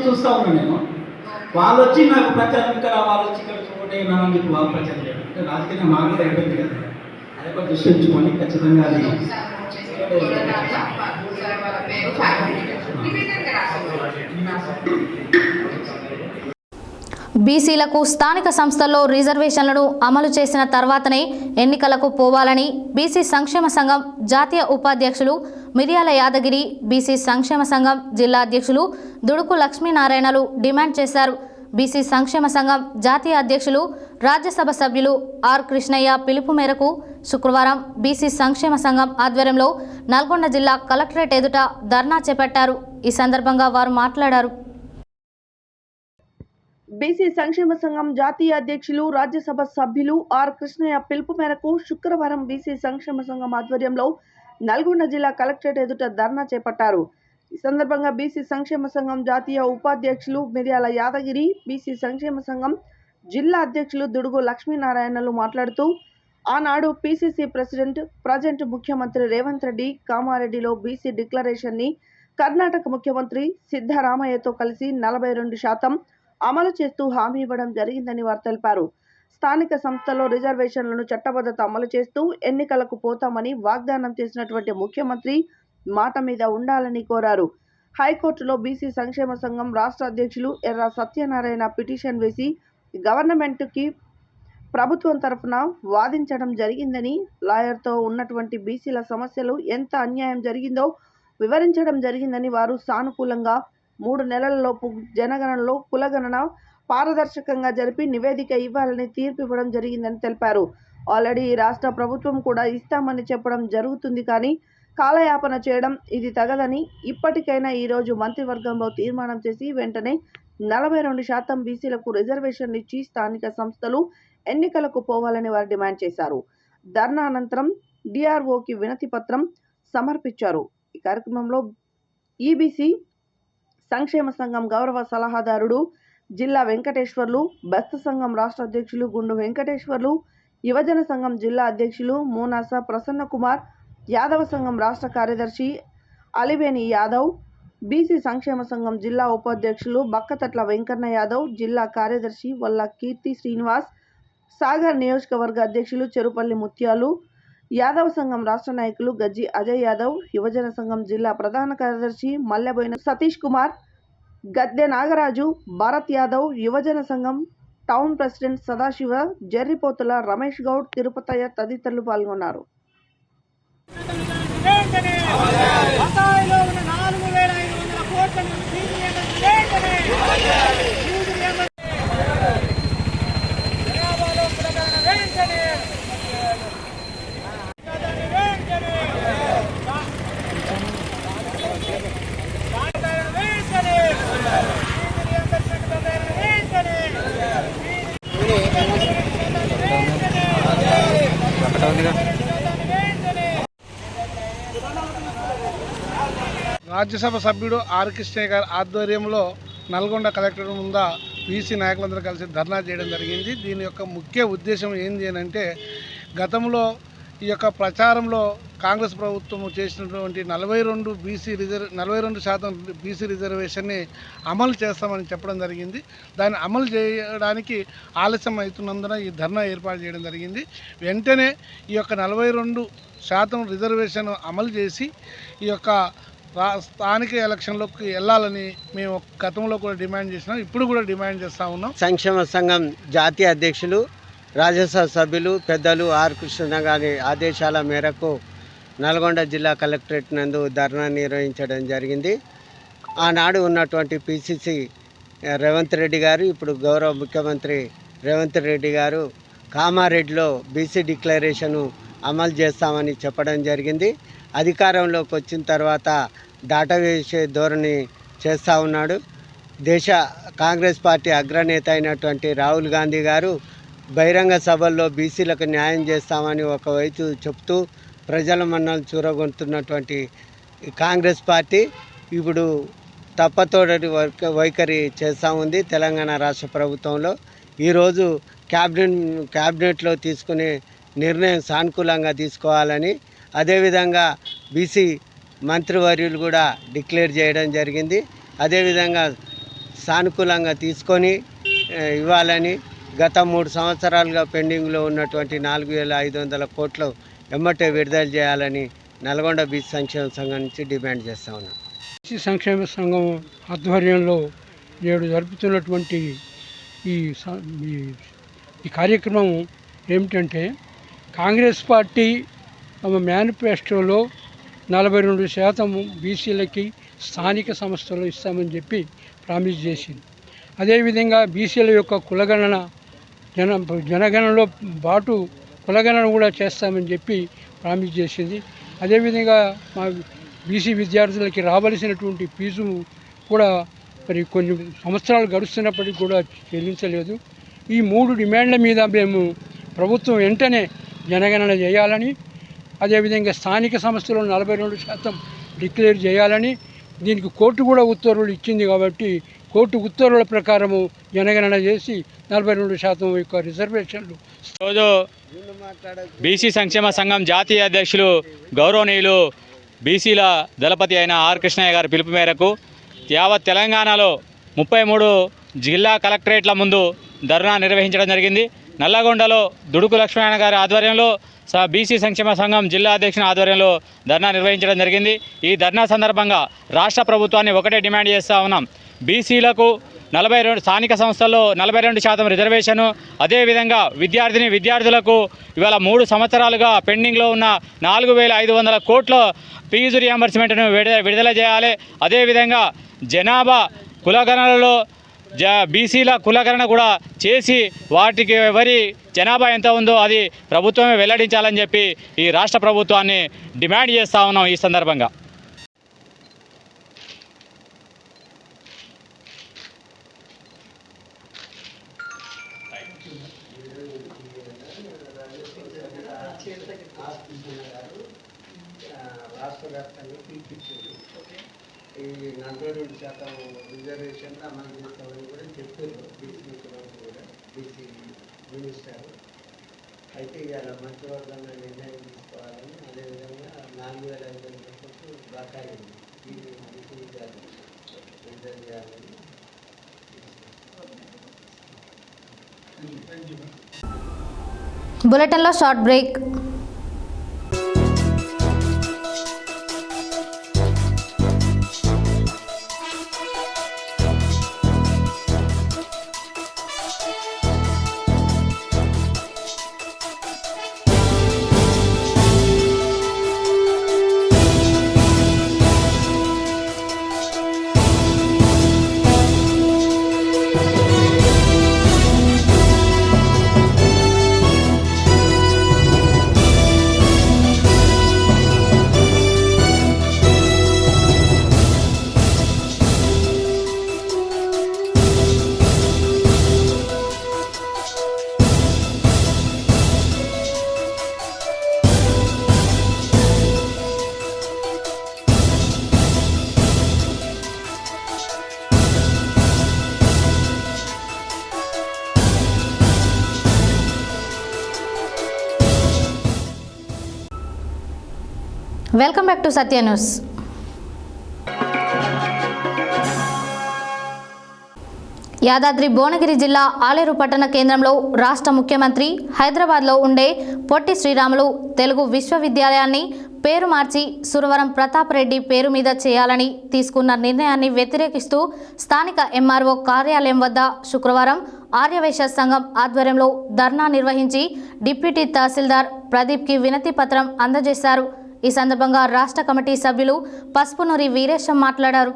చూస్తా ఉన్నా నేను. వాళ్ళు వచ్చి నాకు ప్రచారం ఇక్కడ, వాళ్ళు వచ్చి ఇక్కడ చూడండి నన్ను మీకు వాళ్ళు ప్రచారం చేయడం రాజకీయంగా మాకు అయిపోయింది కదా. అది కూడా దృష్టి ఉంచుకోండి ఖచ్చితంగా. అది బీసీలకు స్థానిక సంస్థల్లో రిజర్వేషన్లను అమలు చేసిన తర్వాతనే ఎన్నికలకు పోవాలని బీసీ సంక్షేమ సంఘం జాతీయ ఉపాధ్యక్షులు మిర్యాల యాదగిరి, బీసీ సంక్షేమ సంఘం జిల్లా అధ్యక్షులు దుడుకు లక్ష్మీనారాయణలు డిమాండ్ చేశారు. బీసీ సంక్షేమ సంఘం జాతీయ అధ్యక్షులు, రాజ్యసభ సభ్యులు ఆర్ కృష్ణయ్య పిలుపు మేరకు శుక్రవారం బీసీ సంక్షేమ సంఘం ఆధ్వర్యంలో నల్గొండ జిల్లా కలెక్టరేట్ ఎదుట ధర్నా చేపట్టారు. ఈ సందర్భంగా వారు మాట్లాడారు. బీసీ సంక్షేమ సంఘం జాతీయ అధ్యక్షులు, రాజ్యసభ సభ్యులు ఆర్ కృష్ణయ్య పిలుపు మేరకు శుక్రవారం బీసీ సంక్షేమ సంఘం ఆధ్వర్యంలో నల్గొండ జిల్లా కలెక్టరేట్ ఎదుట ధర్నా చేపట్టారు. ఈ సందర్భంగా బీసీ సంక్షేమ సంఘం జాతీయ ఉపాధ్యక్షులు మిర్యాల యాదగిరి, బీసీ సంక్షేమ సంఘం జిల్లా అధ్యక్షులు దుడుగు లక్ష్మీనారాయణలు మాట్లాడుతూ, ఆనాడు పీసీసీ ప్రెసిడెంట్, ప్రజెంట్ ముఖ్యమంత్రి రేవంత్ రెడ్డి కామారెడ్డిలో బీసీ డిక్లరేషన్ని కర్ణాటక ముఖ్యమంత్రి సిద్ధరామయ్యతో కలిసి 42% అమలు చేస్తూ హామీ ఇవ్వడం జరిగిందని వారు తెలిపారు. స్థానిక సంస్థల్లో రిజర్వేషన్లను చట్టబద్ధత అమలు చేస్తూ ఎన్నికలకు పోతామని వాగ్దానం చేసినటువంటి ముఖ్యమంత్రి మాట మీద ఉండాలని కోరారు. హైకోర్టులో బీసీ సంక్షేమ సంఘం రాష్ట్ర అధ్యక్షులు ఎర్ర సత్యనారాయణ పిటిషన్ వేసి గవర్నమెంట్కి ప్రభుత్వం తరఫున వాదించడం జరిగిందని, లాయర్తో ఉన్నటువంటి బీసీల సమస్యలు ఎంత అన్యాయం జరిగిందో వివరించడం జరిగిందని వారు సానుకూలంగా 3 నెలలలోపు జనగణనలో కులగణన పారదర్శకంగా జరిపి నివేదిక ఇవ్వాలని తీర్పు ఇవ్వడం జరిగిందని తెలిపారు. ఆల్రెడీ రాష్ట్ర ప్రభుత్వం కూడా ఇస్తామని చెప్పడం జరుగుతుంది, కానీ కాలయాపన చేయడం ఇది తగదని, ఇప్పటికైనా ఈరోజు మంత్రివర్గంలో తీర్మానం చేసి వెంటనే 42% బీసీలకు రిజర్వేషన్లు ఇచ్చి స్థానిక సంస్థలు ఎన్నికలకు పోవాలని వారు డిమాండ్ చేశారు. ధర్నా అనంతరం డిఆర్ఓకి వినతి పత్రం సమర్పించారు. ఈ కార్యక్రమంలో ఈబీసీ సంక్షేమ సంఘం గౌరవ సలహాదారుడు జిల్లా వెంకటేశ్వర్లు, బెస్త సంఘం రాష్ట్ర అధ్యక్షులు గుండు వెంకటేశ్వర్లు, యువజన సంఘం జిల్లా అధ్యక్షులు మూనాస ప్రసన్న కుమార్, యాదవ సంఘం రాష్ట్ర కార్యదర్శి అలివేని యాదవ్, బీసీ సంక్షేమ సంఘం జిల్లా ఉపాధ్యక్షులు బక్కతట్ల వెంకన్న యాదవ్, జిల్లా కార్యదర్శి వల్ల కీర్తి శ్రీనివాస్, సాగర్ నియోజకవర్గ అధ్యక్షులు చెరుపల్లి ముత్యాలు, యాదవ సంఘం రాష్ట్ర నాయకులు గజ్జి అజయ్ యాదవ్, యువజన సంఘం జిల్లా ప్రధాన కార్యదర్శి మల్లెబోయిన సతీష్ కుమార్, గద్దె నాగరాజు, భారత్ యాదవ్, యువజన సంఘం టౌన్ ప్రెసిడెంట్ సదాశివ, జెర్రిపోతుల రమేష్ గౌడ్, తిరుపతయ్య తదితరులు పాల్గొన్నారు. రాజ్యసభ సభ్యుడు ఆర్ కృష్ణయ్య గారి ఆధ్వర్యంలో నల్గొండ కలెక్టర్ ముందు బీసీ నాయకులందరూ కలిసి ధర్నా చేయడం జరిగింది. దీని యొక్క ముఖ్య ఉద్దేశం ఏంటి అని అంటే, గతంలో ఈ యొక్క ప్రచారంలో కాంగ్రెస్ ప్రభుత్వం చేసినటువంటి 42% బీసీ రిజర్వేషన్ని అమలు చేస్తామని చెప్పడం జరిగింది. దాన్ని అమలు చేయడానికి ఆలస్యం అవుతున్నందున ఈ ధర్నా ఏర్పాటు చేయడం జరిగింది. వెంటనే ఈ యొక్క 42% రిజర్వేషన్ అమలు చేసి ఈ యొక్క స్థానిక ఎలక్షన్లోకి వెళ్ళాలని మేము గతంలో కూడా డిమాండ్ చేసినాం, ఇప్పుడు కూడా డిమాండ్ చేస్తూ ఉన్నాం. సంక్షేమ సంఘం జాతీయ అధ్యక్షులు, రాజ్యసభ సభ్యులు పెద్దలు ఆర్ కృష్ణ గారి ఆదేశాల మేరకు నల్గొండ జిల్లా కలెక్టరేట్ నందు ధర్నా నిర్వహించడం జరిగింది. ఆనాడు ఉన్నటువంటి పిసిసి రేవంత్ రెడ్డి గారు, ఇప్పుడు గౌరవ ముఖ్యమంత్రి రేవంత్ రెడ్డి గారు కామారెడ్డిలో బీసీ డిక్లరేషను అమలు చేస్తామని చెప్పడం జరిగింది. అధికారంలోకి వచ్చిన తర్వాత దాటవేసే ధోరణి చేస్తూ ఉన్నాడు. దేశ కాంగ్రెస్ పార్టీ అగ్రనేత అయినటువంటి రాహుల్ గాంధీ గారు బహిరంగ సభల్లో బీసీలకు న్యాయం చేస్తామని ఒకవైపు చెప్తూ ప్రజల మన్నలు చూరగొంటున్నటువంటి కాంగ్రెస్ పార్టీ ఇప్పుడు తప్పతోడటి వైఖరి చేస్తూ ఉంది. తెలంగాణ రాష్ట్ర ప్రభుత్వంలో ఈరోజు క్యాబినెట్లో తీసుకునే నిర్ణయం సానుకూలంగా తీసుకోవాలని, అదేవిధంగా బీసీ మంత్రివర్యులు కూడా డిక్లేర్ చేయడం జరిగింది. అదేవిధంగా సానుకూలంగా తీసుకొని ఇవ్వాలని, గత 3 సంవత్సరాలుగా పెండింగ్లో ఉన్నటువంటి 4,500 కోట్లు ఎమ్మటే విడుదల చేయాలని నల్గొండ బీసీ సంక్షేమ సంఘం నుంచి డిమాండ్ చేస్తూ ఉన్నాం. బీసీ సంక్షేమ సంఘం ఆధ్వర్యంలో నేడు జరుపుతున్నటువంటి ఈ కార్యక్రమం ఏమిటంటే, కాంగ్రెస్ పార్టీ తమ మేనిఫెస్టోలో 42% బీసీలకి స్థానిక సంస్థలు ఇస్తామని చెప్పి ప్రామిస్ చేసింది. అదేవిధంగా బీసీల యొక్క కులగణన జనగణనలో పాటు కులగణన కూడా చేస్తామని చెప్పి ప్రామిస్ చేసింది. అదేవిధంగా మా బీసీ విద్యార్థులకి రావలసినటువంటి ఫీజు కూడా మరి కొన్ని సంవత్సరాలు గడుస్తున్నప్పటికీ కూడా చెల్లించలేదు. ఈ 3 డిమాండ్ల మీద మేము ప్రభుత్వం వెంటనే జనగణన చేయాలని, అదేవిధంగా స్థానిక సంస్థలు 42% డిక్లేర్ చేయాలని, దీనికి కోర్టు కూడా ఉత్తర్వులు ఇచ్చింది కాబట్టి కోర్టు ఉత్తర్వుల ప్రకారము జనగణన చేసి 42% యొక్క రిజర్వేషన్లు. రోజు బీసీ సంక్షేమ సంఘం జాతీయ అధ్యక్షులు గౌరవనీయులు బీసీల దళపతి అయిన ఆర్ కృష్ణయ్య గారి పిలుపు మేరకు యావత్ తెలంగాణలో 33 జిల్లా కలెక్టరేట్ల ముందు ధర్నా నిర్వహించడం జరిగింది. నల్లగొండలో దుడుకు లక్ష్మీనారాయణ గారి ఆధ్వర్యంలో బీసీ సంక్షేమ సంఘం జిల్లా అధ్యక్షుని ఆధ్వర్యంలో ధర్నా నిర్వహించడం జరిగింది. ఈ ధర్నా సందర్భంగా రాష్ట్ర ప్రభుత్వాన్ని ఒకటే డిమాండ్ చేస్తూ ఉన్నాం. బీసీలకు 42 స్థానిక సంస్థల్లో 42% రిజర్వేషను, అదేవిధంగా విద్యార్థులకు ఇవాళ 3 సంవత్సరాలుగా పెండింగ్లో ఉన్న 4,500 కోట్ల ఫీజు రియంబర్స్మెంట్ను విడుదల చేయాలి. అదేవిధంగా జనాభా కులగణనలో బీసీల కులగణన కూడా చేసి వాటికి ఎవరి జనాభా ఎంత ఉందో అది ప్రభుత్వమే వెల్లడించాలని చెప్పి ఈ రాష్ట్ర ప్రభుత్వాన్ని డిమాండ్ చేస్తూ ఉన్నాం. ఈ సందర్భంగా రాష్ట్ర వ్యాప్తంగా పిలిపించారు. ఈ 42% రిజర్వేషన్ అమలు చేస్తామని కూడా చెప్పారు బీసీ ముఖ్యమంత్రి కూడా, బీసీ మినిస్టర్. అయితే ఇవాళ మంత్రివర్గంలో నిర్ణయం తీసుకోవాలని, అదేవిధంగా 4,500 కోట్లు బకాయి ఉంది, ఈ బీసీ విద్యార్థులు విడుదల చేయాలని. బులెటిన్లో short break. Welcome back to Satya news. Yadadri Bhuvanagiri జిల్లా ఆలేరు పట్టణ కేంద్రంలో రాష్ట్ర ముఖ్యమంత్రి హైదరాబాద్లో ఉండే పొట్టి శ్రీరాములు తెలుగు విశ్వవిద్యాలయాన్ని పేరు మార్చి సురవరం ప్రతాప్ రెడ్డి పేరు మీద చేయాలని తీసుకున్న నిర్ణయాన్ని వ్యతిరేకిస్తూ స్థానిక ఎంఆర్ఓ కార్యాలయం వద్ద శుక్రవారం ఆర్యవైశ్య సంఘం ఆధ్వర్యంలో ధర్నా నిర్వహించి డిప్యూటీ తహసీల్దార్ ప్రదీప్కి వినతి పత్రం అందజేశారు. ఈ సందర్భంగా రాష్ట్ర కమిటీ సభ్యులు పసుపునూరి వీరేశం మాట్లాడారు.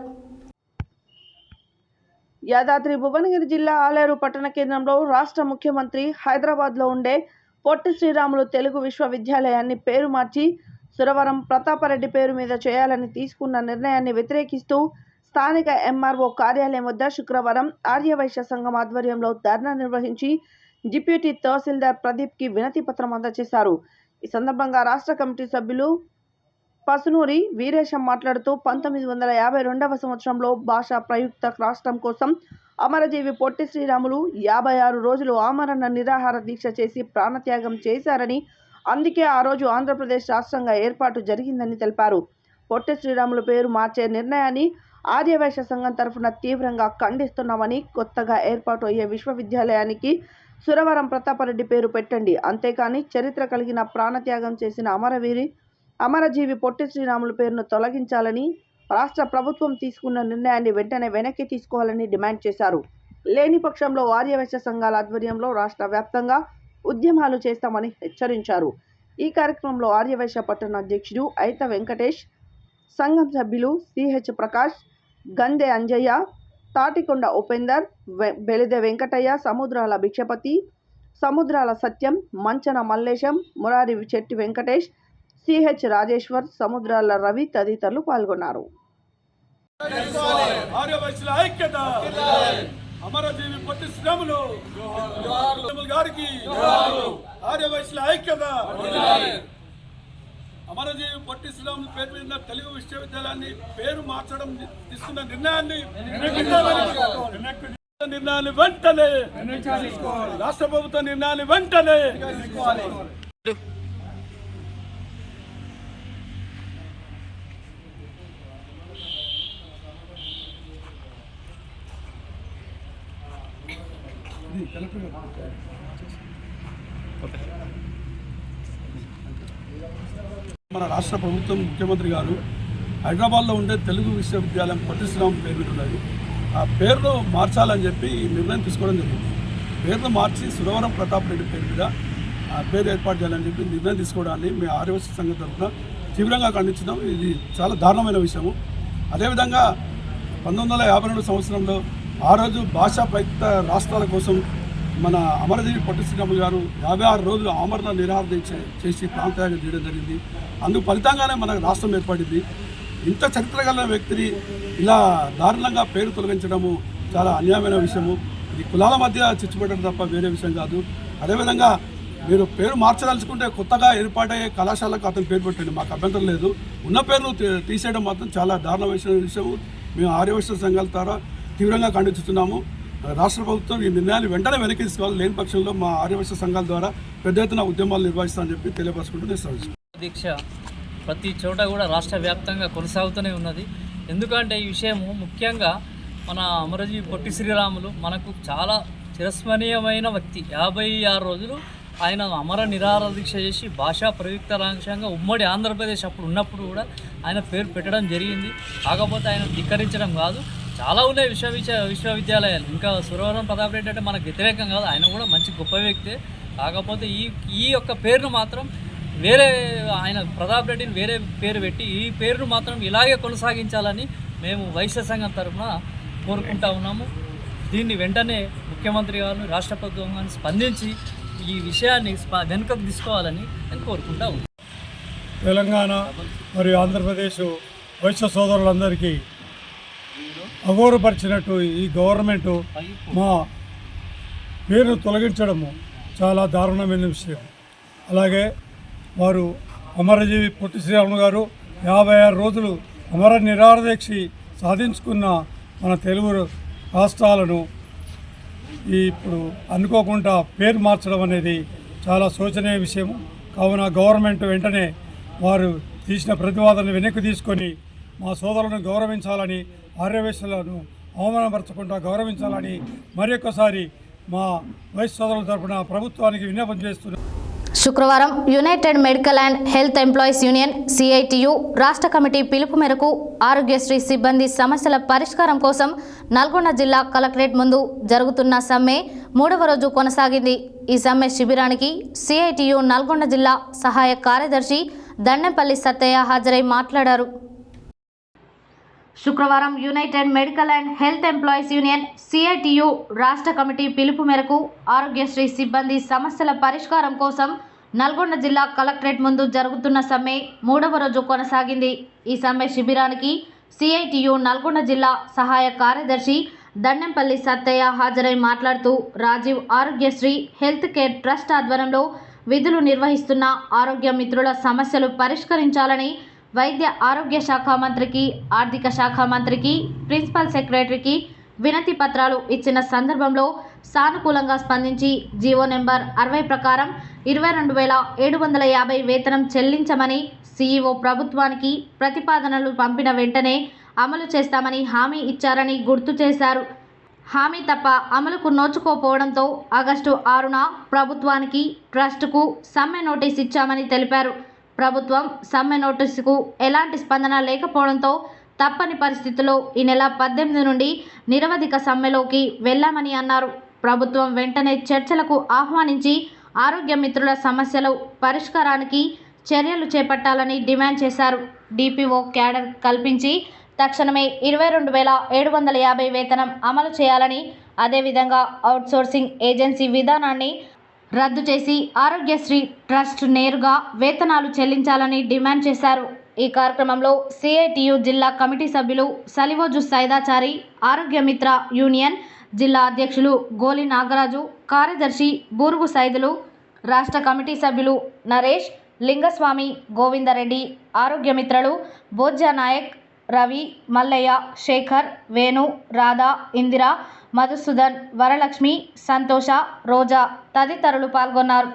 యాదాద్రి భువనగిరి జిల్లా ఆలేరు పట్టణ కేంద్రంలో రాష్ట్ర ముఖ్యమంత్రి హైదరాబాద్లో ఉండే పొట్టి శ్రీరాములు తెలుగు విశ్వవిద్యాలయాన్ని పేరు మార్చి సురవరం ప్రతాపరెడ్డి పేరు మీద చేయాలని తీసుకున్న నిర్ణయాన్ని వ్యతిరేకిస్తూ స్థానిక ఎంఆర్ఓ కార్యాలయం వద్ద శుక్రవారం ఆర్యవైశ్య సంఘం ఆధ్వర్యంలో ధర్నా నిర్వహించి డిప్యూటీ తహసీల్దార్ ప్రదీప్కి వినతి పత్రం అందజేశారు. ఈ సందర్భంగా రాష్ట్ర కమిటీ సభ్యులు పసునూరి వీరేశం మాట్లాడుతూ 1952వ సంవత్సరంలో భాషా ప్రయుక్త రాష్ట్రం కోసం అమరజీవి పొట్టి శ్రీరాములు 56 రోజులు ఆమరణ నిరాహార దీక్ష చేసి ప్రాణత్యాగం చేశారని, అందుకే ఆ రోజు ఆంధ్రప్రదేశ్ రాష్ట్రంగా ఏర్పాటు జరిగిందని తెలిపారు. పొట్టి శ్రీరాములు పేరు మార్చే నిర్ణయాన్ని ఆర్యవైశ్య సంఘం తరఫున తీవ్రంగా ఖండిస్తున్నామని, కొత్తగా ఏర్పాటు అయ్యే విశ్వవిద్యాలయానికి సురవరం ప్రతాపరెడ్డి పేరు పెట్టండి, అంతేకాని చరిత్ర కలిగిన ప్రాణత్యాగం చేసిన అమరజీవి పొట్టి శ్రీరాములు పేరును తొలగించాలని రాష్ట్ర ప్రభుత్వం తీసుకున్న నిర్ణయాన్ని వెంటనే వెనక్కి తీసుకోవాలని డిమాండ్ చేశారు. లేని పక్షంలో ఆర్యవైశ్య సంఘాల ఆధ్వర్యంలో రాష్ట్ర వ్యాప్తంగా ఉద్యమాలు చేస్తామని హెచ్చరించారు. ఈ కార్యక్రమంలో ఆర్యవైశ్య పట్టణ అధ్యక్షుడు ఐత వెంకటేష్, సంఘం సభ్యులు సిహెచ్ ప్రకాష్, గందె అంజయ్య, తాటికొండ ఉపేందర్, బెలిదె వెంకటయ్య, సముద్రాల భిక్షపతి, సముద్రాల సత్యం, మంచన మల్లేశం, మురారి చెట్టి వెంకటేష్, సిహెచ్ రాజేశ్వర్, సముద్రాల రవి తదితరులు పాల్గొన్నారు. అమరజీవి పొట్టి శ్రీరాములు గారికి ఆర్యవైశ్యుల ఐక్యత. అమరజీవి పొట్టి శ్రీరాములు పేరు మీద తెలుగు విశ్వవిద్యాలయాన్ని పేరు మార్చడం తీసుకున్న నిర్ణయాన్ని వెంటనే రాష్ట్ర ప్రభుత్వ నిర్ణయాన్ని వెంటనే మన రాష్ట్ర ప్రభుత్వం ముఖ్యమంత్రి గారు హైదరాబాద్లో ఉండే తెలుగు విశ్వవిద్యాలయం పొట్టి శ్రీరాములు పేరు మీద ఉన్నది. ఆ పేరును మార్చాలని చెప్పి నిర్ణయం తీసుకోవడం జరిగింది. పేరును మార్చి సురవరం ప్రతాప్ రెడ్డి పేరు మీద ఆ పేరు ఏర్పాటు చేయాలని చెప్పి నిర్ణయం తీసుకోవడాన్ని మేము ఆర్యవైశ్య సంఘం తరఫున తీవ్రంగా ఖండించినాం. ఇది చాలా దారుణమైన విషయము. అదేవిధంగా 1952 సంవత్సరంలో ఆ రోజు భాషా ప్రయుక్త రాష్ట్రాల కోసం మన అమరజీవి పొట్టి శ్రీరాములు గారు 56 రోజులు ఆమరణ నిరాహార దీక్ష చేసి ప్రాణత్యాగం చేయడం జరిగింది. అందుకు ఫలితంగానే మనకు రాష్ట్రం ఏర్పడింది. ఇంత చరిత్ర కలిగిన వ్యక్తిని ఇలా దారుణంగా పేరు తొలగించడము చాలా అన్యాయమైన విషయము. ఇది కులాల మధ్య చిచ్చుపెట్టడం తప్ప వేరే విషయం కాదు. అదేవిధంగా మీరు పేరు మార్చదలుచుకుంటే కొత్తగా ఏర్పాటయ్యే కళాశాలకు అతను పేరు పెట్టండి, మాకు అభ్యంతరం లేదు. ఉన్న పేరును తీసేయడం మాత్రం చాలా దారుణమైన విషయము. మేము ఆర్యవైశ్య సంఘాల ద్వారా తీవ్రంగా ఖండిస్తున్నాము. రాష్ట్ర ప్రభుత్వం ఈ నిర్ణయాన్ని వెంటనే వెనక్కి తీసుకోవాలి. లేని పక్షంలో మా ఆర్యవైశ్య సంఘాల ద్వారా పెద్ద ఎత్తున ఉద్యమాలు నిర్వహిస్తామని చెప్పి తెలియపరుచుకుంటూ దీక్ష ప్రతి చోట కూడా రాష్ట్ర వ్యాప్తంగా కొనసాగుతూనే ఉన్నది. ఎందుకంటే ఈ విషయము ముఖ్యంగా మన అమరజీవి పొట్టి శ్రీరాములు మనకు చాలా చిరస్మరణీయమైన వ్యక్తి. 56 రోజులు ఆయన అమర నిరాహార దీక్ష చేసి భాషా ప్రయుక్త రాజ్యాంగంగా ఉమ్మడి ఆంధ్రప్రదేశ్ అప్పుడు ఉన్నప్పుడు కూడా ఆయన పేరు పెట్టడం జరిగింది. కాకపోతే ఆయన ధిక్కరించడం కాదు, చాలా ఉన్నాయి విశ్వవిద్యాలయాలు. ఇంకా సురవరం ప్రతాప్ రెడ్డి అంటే మనకు వ్యతిరేకం కాదు, ఆయన కూడా మంచి గొప్ప వ్యక్తే. కాకపోతే ఈ యొక్క పేరును మాత్రం వేరే ఆయన ప్రతాప్ రెడ్డిని వేరే పేరు పెట్టి ఈ పేరును మాత్రం ఇలాగే కొనసాగించాలని మేము వైశ్య సంఘం తరఫున కోరుకుంటా ఉన్నాము. దీన్ని వెంటనే ముఖ్యమంత్రి గారు రాష్ట్ర ప్రభుత్వం కానీ స్పందించి ఈ విషయాన్ని వెనుకకు తీసుకోవాలని నేను కోరుకుంటా ఉన్నాను. తెలంగాణ మరియు ఆంధ్రప్రదేశ్ వైశ్య సోదరులందరికీ అగౌరవపరిచినట్టు ఈ గవర్నమెంటు మా పేరును తొలగించడము చాలా దారుణమైన విషయం. అలాగే వారు అమరజీవి పొట్టి శ్రీరాములు గారు 56 రోజులు అమర నిరాహార దీక్ష సాధించుకున్న మన తెలుగు రాష్ట్రాలను ఇప్పుడు అనుకోకుండా పేరు మార్చడం అనేది చాలా శోచనీయ విషయం. కావున గవర్నమెంట్ వెంటనే వారు తీసిన ప్రతివాదనను వెనక్కి తీసుకొని మా సోదరులను గౌరవించాలని, ఆర్యవేశ్యలను అవమానపరచకుండా గౌరవించాలని మరొకసారి మా వైస్ సోదరుల తరపున ప్రభుత్వానికి విన్నపం చేస్తున్నాం. శుక్రవారం United medical and health employees union CITU రాష్ట్ర కమిటీ పిలుపు మేరకు ఆరోగ్యశ్రీ సిబ్బంది సమస్యల పరిష్కారం కోసం నల్గొండ జిల్లా కలెక్టరేట్ ముందు జరుగుతున్న సమ్మె 3వ రోజు కొనసాగింది. ఈ సమ్మె శిబిరానికి సిఐటియు నల్గొండ జిల్లా సహాయ కార్యదర్శి దండెంపల్లి సత్తయ్య హాజరై మాట్లాడారు. శుక్రవారం United medical and health employees union CITU రాష్ట్ర కమిటీ పిలుపు మేరకు ఆరోగ్యశ్రీ సిబ్బంది సమస్యల పరిష్కారం కోసం నల్గొండ జిల్లా కలెక్టరేట్ ముందు జరుగుతున్న సమ్మె 3వ రోజు కొనసాగింది. ఈ సమ్మె శిబిరానికి సిఐటియు నల్గొండ జిల్లా సహాయ కార్యదర్శి దండెంపల్లి సత్తయ్య హాజరై మాట్లాడుతూ Rajiv Aarogyasri health care trust ఆధ్వర్యంలో విధులు నిర్వహిస్తున్న ఆరోగ్య మిత్రుల సమస్యలు పరిష్కరించాలని వైద్య ఆరోగ్య శాఖ మంత్రికి, ఆర్థిక శాఖ మంత్రికి, ప్రిన్సిపల్ సెక్రటరీకి వినతి పత్రాలు ఇచ్చిన సందర్భంలో సానుకూలంగా స్పందించి జీవో నెంబర్ 60 ప్రకారం 22,750 వేతనం చెల్లించమని సీఈఓ ప్రభుత్వానికి ప్రతిపాదనలు పంపిన వెంటనే అమలు చేస్తామని హామీ ఇచ్చారని గుర్తు చేశారు. హామీ తప్ప అమలుకు నోచుకోపోవడంతో ఆగస్టు 6న ప్రభుత్వానికి, ట్రస్టుకు సమ్మె నోటీస్ ఇచ్చామని తెలిపారు. ప్రభుత్వం సమ్మె నోటీసుకు ఎలాంటి స్పందన లేకపోవడంతో తప్పని పరిస్థితుల్లో ఈ నెల 18 నుండి నిరవధిక సమ్మెలోకి వెళ్లామని అన్నారు. ప్రభుత్వం వెంటనే చర్చలకు ఆహ్వానించి ఆరోగ్య మిత్రుల సమస్యల పరిష్కారానికి చర్యలు చేపట్టాలని డిమాండ్ చేశారు. డిపిఓ క్యాడర్ కల్పించి తక్షణమే 22,750 వేతనం అమలు చేయాలని, అదేవిధంగా అవుట్సోర్సింగ్ ఏజెన్సీ విధానాన్ని రద్దు చేసి ఆరోగ్యశ్రీ ట్రస్ట్ నేరుగా వేతనాలు చెల్లించాలని డిమాండ్ చేశారు. ఈ కార్యక్రమంలో సిఐటియు జిల్లా కమిటీ సభ్యులు సలివోజు సైదాచారి, ఆరోగ్య మిత్ర యూనియన్ జిల్లా అధ్యక్షులు గోలి నాగరాజు, కార్యదర్శి బూరుగు సైదులు, రాష్ట్ర కమిటీ సభ్యులు నరేష్, లింగస్వామి, గోవిందరెడ్డి, ఆరోగ్య మిత్రలు బోజ్జా నాయక్, రవి, మల్లయ్య, శేఖర్, వేణు, రాధా, ఇందిర, మధుసూదన్, వరలక్ష్మి, సంతోష, రోజా తదితరులు పాల్గొన్నారు.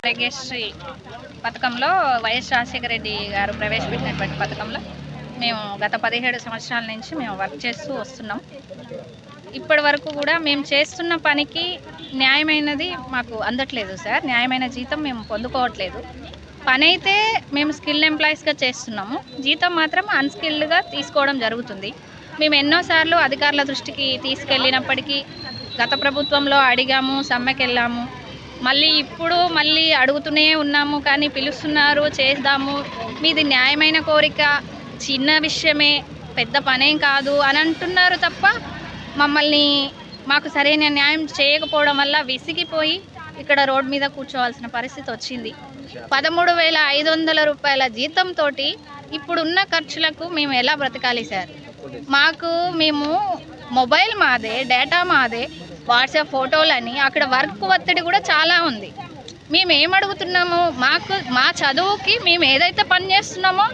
ఆరోగ్యశ్రీ పథకంలో వైఎస్ రాజశేఖర రెడ్డి గారు ప్రవేశపెట్టినటువంటి పథకంలో మేము గత 17 సంవత్సరాల నుంచి మేము వర్క్ చేస్తూ వస్తున్నాం. ఇప్పటి వరకు కూడా మేము చేస్తున్న పనికి న్యాయమైనది మాకు అందట్లేదు సార్. న్యాయమైన జీతం మేము పొందుకోవట్లేదు. పని అయితే మేము స్కిల్ ఎంప్లాయీస్గా చేస్తున్నాము, జీతం మాత్రం అన్స్కిల్డ్గా తీసుకోవడం జరుగుతుంది. మేము ఎన్నోసార్లు అధికారుల దృష్టికి తీసుకెళ్ళినప్పటికీ గత ప్రభుత్వంలో అడిగాము, సమ్మెకి వెళ్ళాము, మళ్ళీ అడుగుతూనే ఉన్నాము. కానీ పిలుస్తున్నారు, చేద్దాము, మీది న్యాయమైన కోరిక, చిన్న విషయమే, పెద్ద పనేం కాదు అని అంటున్నారు తప్ప మాకు సరైన న్యాయం చేయకపోవడం వల్ల విసిగిపోయి ఇక్కడ రోడ్ మీద కూర్చోవాల్సిన పరిస్థితి వచ్చింది. 13,500 రూపాయల జీతంతో ఇప్పుడున్న ఖర్చులకు మేము ఎలా బ్రతకాలి సార్? మేము మొబైల్ మాదే, డేటా మాదే, వాట్సాప్ ఫోటోలని, అక్కడ వర్క్ ఒత్తిడి కూడా చాలా ఉంది. మేము ఏమడుగుతున్నాము, మా చదువుకి మేము ఏదైతే పని చేస్తున్నామో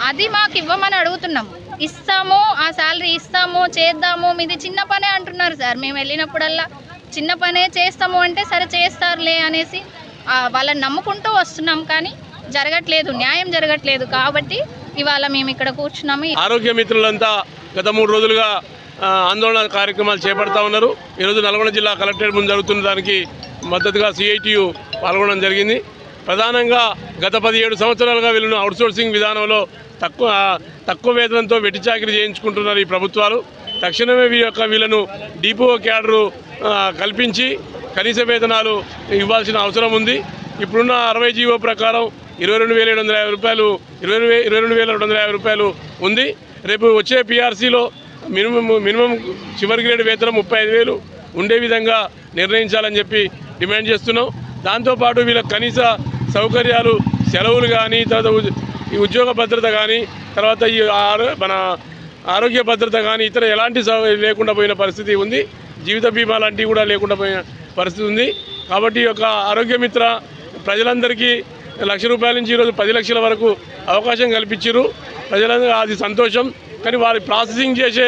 అది మాకు ఇవ్వమని అడుగుతున్నాము. ఇస్తాము, ఆ శాలరీ ఇస్తాము, చేద్దాము, మీది చిన్న పనే అంటున్నారు సార్. మేము వెళ్ళినప్పుడల్లా చిన్న పనే చేస్తాము అంటే సరే చేస్తారులే అనేసి వాళ్ళని నమ్ముకుంటూ వస్తున్నాం. కానీ జరగట్లేదు, న్యాయం జరగట్లేదు. కాబట్టి ఇవాళ మేము ఇక్కడ కూర్చున్నాము. ఆరోగ్య మిత్రులంతా గత 3 రోజులుగా ఆందోళన కార్యక్రమాలు చేపడతా ఉన్నారు. ఈరోజు నల్గొండ జిల్లా కలెక్టరేట్ ముందు జరుగుతున్న దానికి మద్దతుగా సిఐటియు పాల్గొనడం జరిగింది. ప్రధానంగా గత 17 సంవత్సరాలుగా వీళ్ళను అవుట్సోర్సింగ్ విధానంలో తక్కువ వేతనంతో వెట్టి చాకిరీ చేయించుకుంటున్నారు ఈ ప్రభుత్వాలు. తక్షణమే వీళ్ళను డిపిఓ క్యాడరు కల్పించి కనీస వేతనాలు ఇవ్వాల్సిన అవసరం ఉంది. ఇప్పుడున్న 60 జీవో ప్రకారం 22,750 రూపాయలు 22,250 రూపాయలు ఉంది. రేపు వచ్చే పిఆర్సీలో మినిమం చివరి గ్రేడ్ వేతనం 35,000 ఉండే విధంగా నిర్ణయించాలని చెప్పి డిమాండ్ చేస్తున్నాం. దాంతోపాటు వీళ్ళ కనీస సౌకర్యాలు సెలవులు కానీ, తర్వాత ఈ ఉద్యోగ భద్రత కానీ, తర్వాత ఈ మన ఆరోగ్య భద్రత కానీ ఇతర ఎలాంటి లేకుండా పోయిన పరిస్థితి ఉంది. జీవిత బీమా లాంటివి కూడా లేకుండా పోయిన పరిస్థితి ఉంది. కాబట్టి ఈ యొక్క ఆరోగ్య మిత్ర ప్రజలందరికీ ₹1,00,000 నుంచి ఈరోజు 10 లక్షల వరకు అవకాశం కల్పించారు. ప్రజలందరూ అది సంతోషం. కానీ వారి ప్రాసెసింగ్ చేసే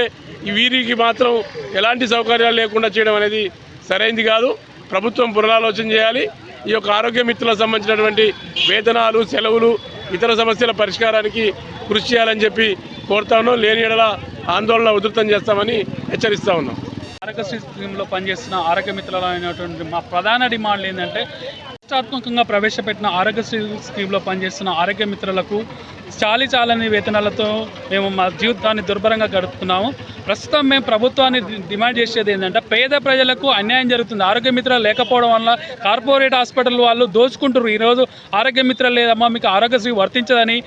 వీరికి మాత్రం ఎలాంటి సౌకర్యాలు లేకుండా చేయడం అనేది సరైనది కాదు. ప్రభుత్వం పునరాలోచన చేయాలి. ఈ యొక్క ఆరోగ్య మిత్రులకు సంబంధించినటువంటి వేతనాలు, సెలవులు, ఇతర సమస్యల పరిష్కారానికి కృషి చేయాలని చెప్పి కోరుతా ఉన్నాం. లేని యెడల ఆందోళన ఉధృతం చేస్తామని హెచ్చరిస్తూ ఉన్నాం. ఆరోగ్యశ్రీ స్కీమ్లో పనిచేస్తున్న ఆరోగ్య మిత్రులు అయినటువంటి మా ప్రధాన డిమాండ్లు ఏంటంటే, ప్రతిష్టాత్మకంగా ప్రవేశపెట్టిన ఆరోగ్యశ్రీ స్కీమ్లో పనిచేస్తున్న ఆరోగ్య మిత్రులకు చాలని వేతనాలతో మేము మా జీవితాన్ని దుర్భరంగా గడుపుతున్నాము. ప్రస్తుతం మేము ప్రభుత్వాన్ని డిమాండ్ చేసేది ఏంటంటే, పేద ప్రజలకు అన్యాయం జరుగుతుంది. ఆరోగ్య మిత్రులు లేకపోవడం వల్ల కార్పొరేట్ హాస్పిటల్ వాళ్ళు దోచుకుంటారు. ఈరోజు ఆరోగ్య మిత్రులు లేదమ్మా మీకు ఆరోగ్యశ్రీ వర్తించదని